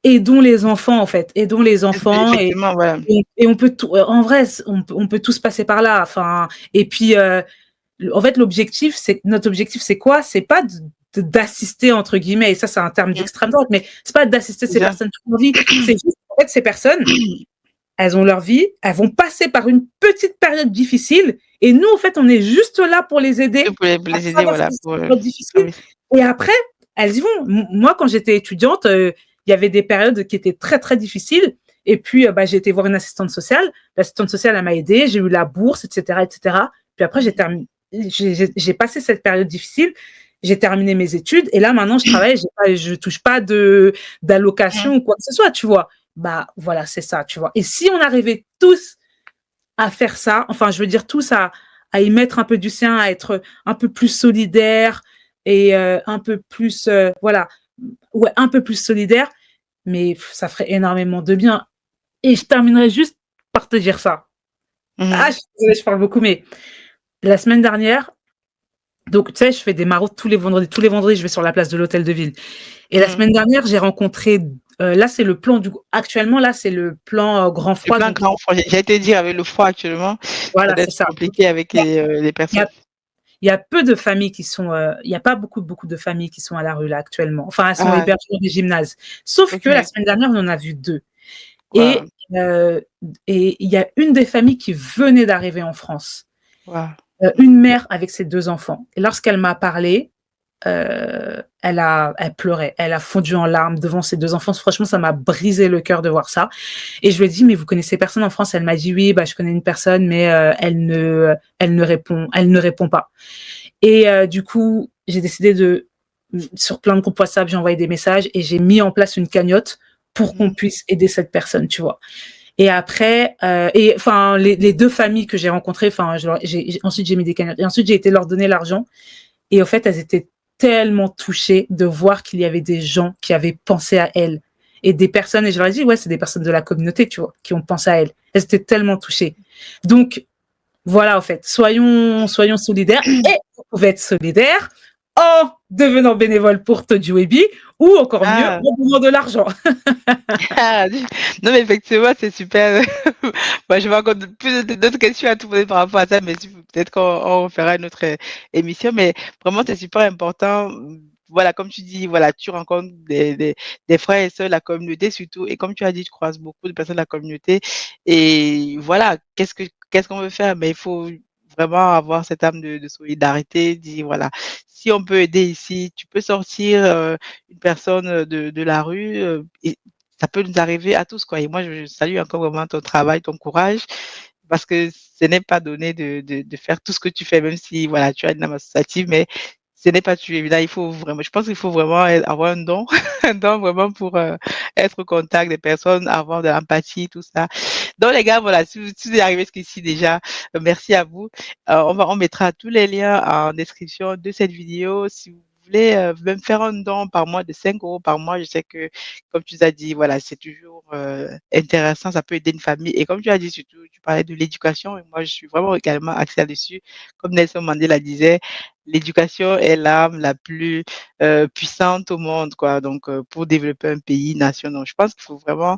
aidons les enfants en fait, aidons les enfants Effectivement, voilà. et on peut tout, en vrai, on peut tous passer par là. Enfin, et puis en fait, notre objectif, c'est quoi? C'est pas d'assister entre guillemets, et ça, c'est un terme Mmh. d'extrême droite, mais c'est pas d'assister C'est ces ça. personnes toute leur vie. C'est juste, en fait, ces personnes, elles ont leur vie, elles vont passer par une petite période difficile, et nous, en fait, on est juste là pour les Et aider pour à les aider, traverser voilà, cette pour, période difficile. oui. Et après, elles y vont. Moi, quand j'étais étudiante, il y avait des périodes qui étaient très, très difficiles. Et puis, bah, j'ai été voir une assistante sociale. L'assistante sociale, elle m'a aidée. J'ai eu la bourse, etc., etc. Puis après, Mmh. j'ai passé cette période difficile. J'ai terminé mes études. Et là, maintenant, je travaille. Je touche pas Mmh. d'allocation ou quoi que ce soit, tu vois. Bah, voilà, c'est ça, tu vois. Et si on arrivait tous à faire ça, enfin, je veux dire, tous à y mettre un peu du sien, à être un peu plus solidaire et un peu plus, voilà, ouais, un peu plus solidaire, mais ça ferait énormément de bien. Et je terminerai juste par te dire ça. Mmh. Ah, je suis désolée, je parle beaucoup, mais la semaine dernière, donc, tu sais, je fais des maraudes tous les vendredis. Tous les vendredis, je vais sur la place de l'Hôtel de Ville. Et la Mmh. semaine dernière, j'ai rencontré, là, c'est le plan actuellement, là, c'est le plan grand Le froid. plein Donc, grand froid, j'allais te dire avec le froid actuellement, ça voilà, doit c'est être ça. Donc, compliqué avec il y a, les il y personnes. a il y a peu de familles qui sont, il y a pas beaucoup de familles qui sont à la rue là actuellement. Enfin, elles sont Ah, hébergées dans des gymnases. Sauf que la OK. semaine dernière, on en a vu 2. Waouh, Et il y a une des familles qui venait d'arriver en France, waouh. une mère avec ses 2 enfants. Et lorsqu'elle m'a parlé, elle pleurait, elle a fondu en larmes devant ses 2 enfants. Franchement, ça m'a brisé le cœur de voir ça. Et je lui ai dit: «Mais vous connaissez personne en France?» Elle m'a dit: «Oui, bah, je connais une personne, mais elle ne répond pas». Et du coup, j'ai décidé sur plein de groupes WhatsApp, j'ai envoyé des messages et j'ai mis en place une cagnotte pour qu'on Mmh. puisse aider cette personne, tu vois. Et après, et enfin, les 2 familles que j'ai rencontrées, enfin, ensuite j'ai mis des cagnottes et ensuite j'ai été leur donner l'argent. Et au fait, elles étaient tellement touchées de voir qu'il y avait des gens qui avaient pensé à elles et des personnes, et je leur ai dit, ouais, c'est des personnes de la communauté, tu vois, qui ont pensé à elles. Elles étaient tellement touchées. Donc, voilà, en fait, soyons solidaires, et vous pouvez être solidaire en devenant bénévole pour Toju Webi, ou encore mieux, Ah! en donnant de l'argent. Ah, non, mais effectivement, c'est super. Moi, je vais encore d'autres questions à te poser par rapport à ça, mais peut-être qu'on fera une autre émission. Mais vraiment, c'est super important. Voilà, comme tu dis, voilà, tu rencontres des frères et sœurs de la communauté surtout. Et comme tu as dit, tu croises beaucoup de personnes de la communauté. Et voilà, qu'est-ce qu'on veut faire? Mais il faut vraiment avoir cette âme de solidarité. Dire, voilà, si on peut aider ici, tu peux sortir une personne de la rue. Et ça peut nous arriver à tous, quoi. Et moi, je salue encore vraiment ton travail, ton courage, parce que ce n'est pas donné de faire tout ce que tu fais, même si, voilà, tu as une âme associative, mais ce n'est pas tu évident. Il faut vraiment, je pense qu'il faut vraiment avoir un don, un don vraiment pour être au contact des personnes, avoir de l'empathie, tout ça. Donc, les gars, voilà, si vous êtes arrivés jusqu'ici déjà, merci à vous. On mettra tous les liens en description de cette vidéo. Si vous voulez même faire un don par mois de 5 € par mois, je sais que comme tu as dit, voilà, c'est toujours intéressant, ça peut aider une famille. Et comme tu as dit, surtout, tu parlais de l'éducation, et moi, je suis vraiment également axée là-dessus. Comme Nelson Mandela disait, l'éducation est l'arme la plus puissante au monde, quoi. Donc, pour développer un pays, une nation. Donc, je pense qu'il faut vraiment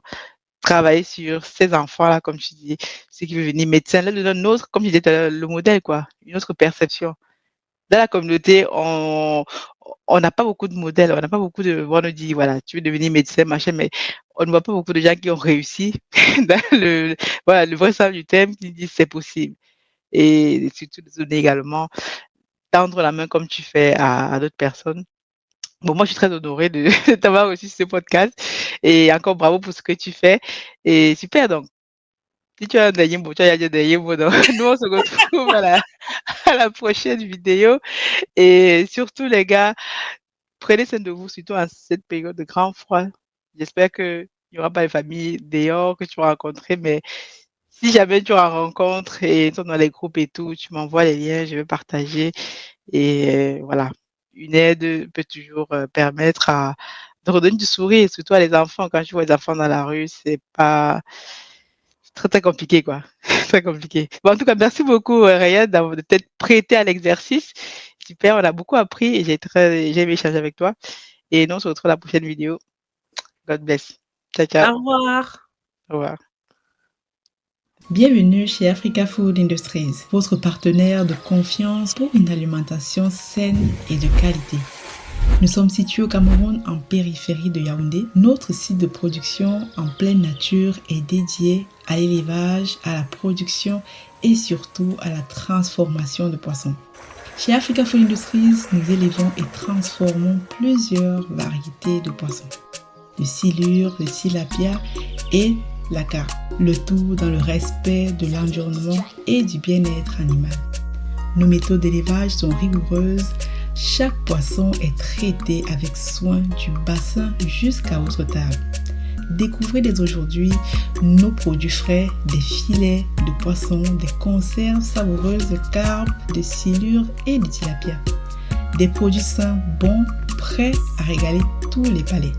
travailler sur ces enfants-là, comme tu dis, ceux qui veulent venir médecin, là, donner un autre, comme je disais, le modèle, quoi, une autre perception. Dans la communauté, on n'a pas beaucoup de modèles, on n'a pas beaucoup de, on nous dit, voilà, tu veux devenir médecin, machin, mais on ne voit pas beaucoup de gens qui ont réussi dans voilà, le vrai sens du terme, qui disent c'est possible. Et surtout de donner également, tendre la main comme tu fais à d'autres personnes. Bon, moi, je suis très honorée de, de t'avoir reçu sur ce podcast et encore bravo pour ce que tu fais. Et super, donc. Si tu as un dernier mot, tu as dit un dernier mot. Donc, nous, on se retrouve à la prochaine vidéo. Et surtout, les gars, prenez soin de vous, surtout en cette période de grand froid. J'espère qu'il n'y aura pas de famille dehors que tu vas rencontrer, mais si jamais tu en rencontres et ils sont dans les groupes et tout, tu m'envoies les liens, je vais partager. Et voilà, une aide peut toujours permettre de redonner du sourire, surtout à les enfants. Quand tu vois les enfants dans la rue, c'est pas très, très compliqué, quoi. Très compliqué. Bon, en tout cas, merci beaucoup, Ryan, de t'être prêté à l'exercice. Super, on a beaucoup appris et j'ai aimé échanger avec toi. Et nous, on se retrouve à la prochaine vidéo. God bless. Ciao, ciao. Au revoir. Au revoir. Bienvenue chez Africa Food Industries, votre partenaire de confiance pour une alimentation saine et de qualité. Nous sommes situés au Cameroun, en périphérie de Yaoundé. Notre site de production en pleine nature est dédié à l'élevage, à la production et surtout à la transformation de poissons. Chez Africa Food Industries, nous élevons et transformons plusieurs variétés de poissons. Le silure, le tilapia et la carpe. Le tout dans le respect de l'environnement et du bien-être animal. Nos méthodes d'élevage sont rigoureuses. Chaque poisson est traité avec soin du bassin jusqu'à votre table. Découvrez dès aujourd'hui nos produits frais, des filets de poissons, des conserves savoureuses de carpe, de silure et de tilapia. Des produits sains, bons, prêts à régaler tous les palais.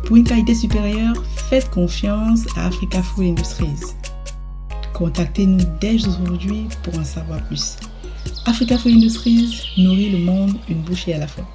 Pour une qualité supérieure, faites confiance à Africa Food Industries. Contactez-nous dès aujourd'hui pour en savoir plus. Africa Food Industries nourrit le monde une bouchée à la fois.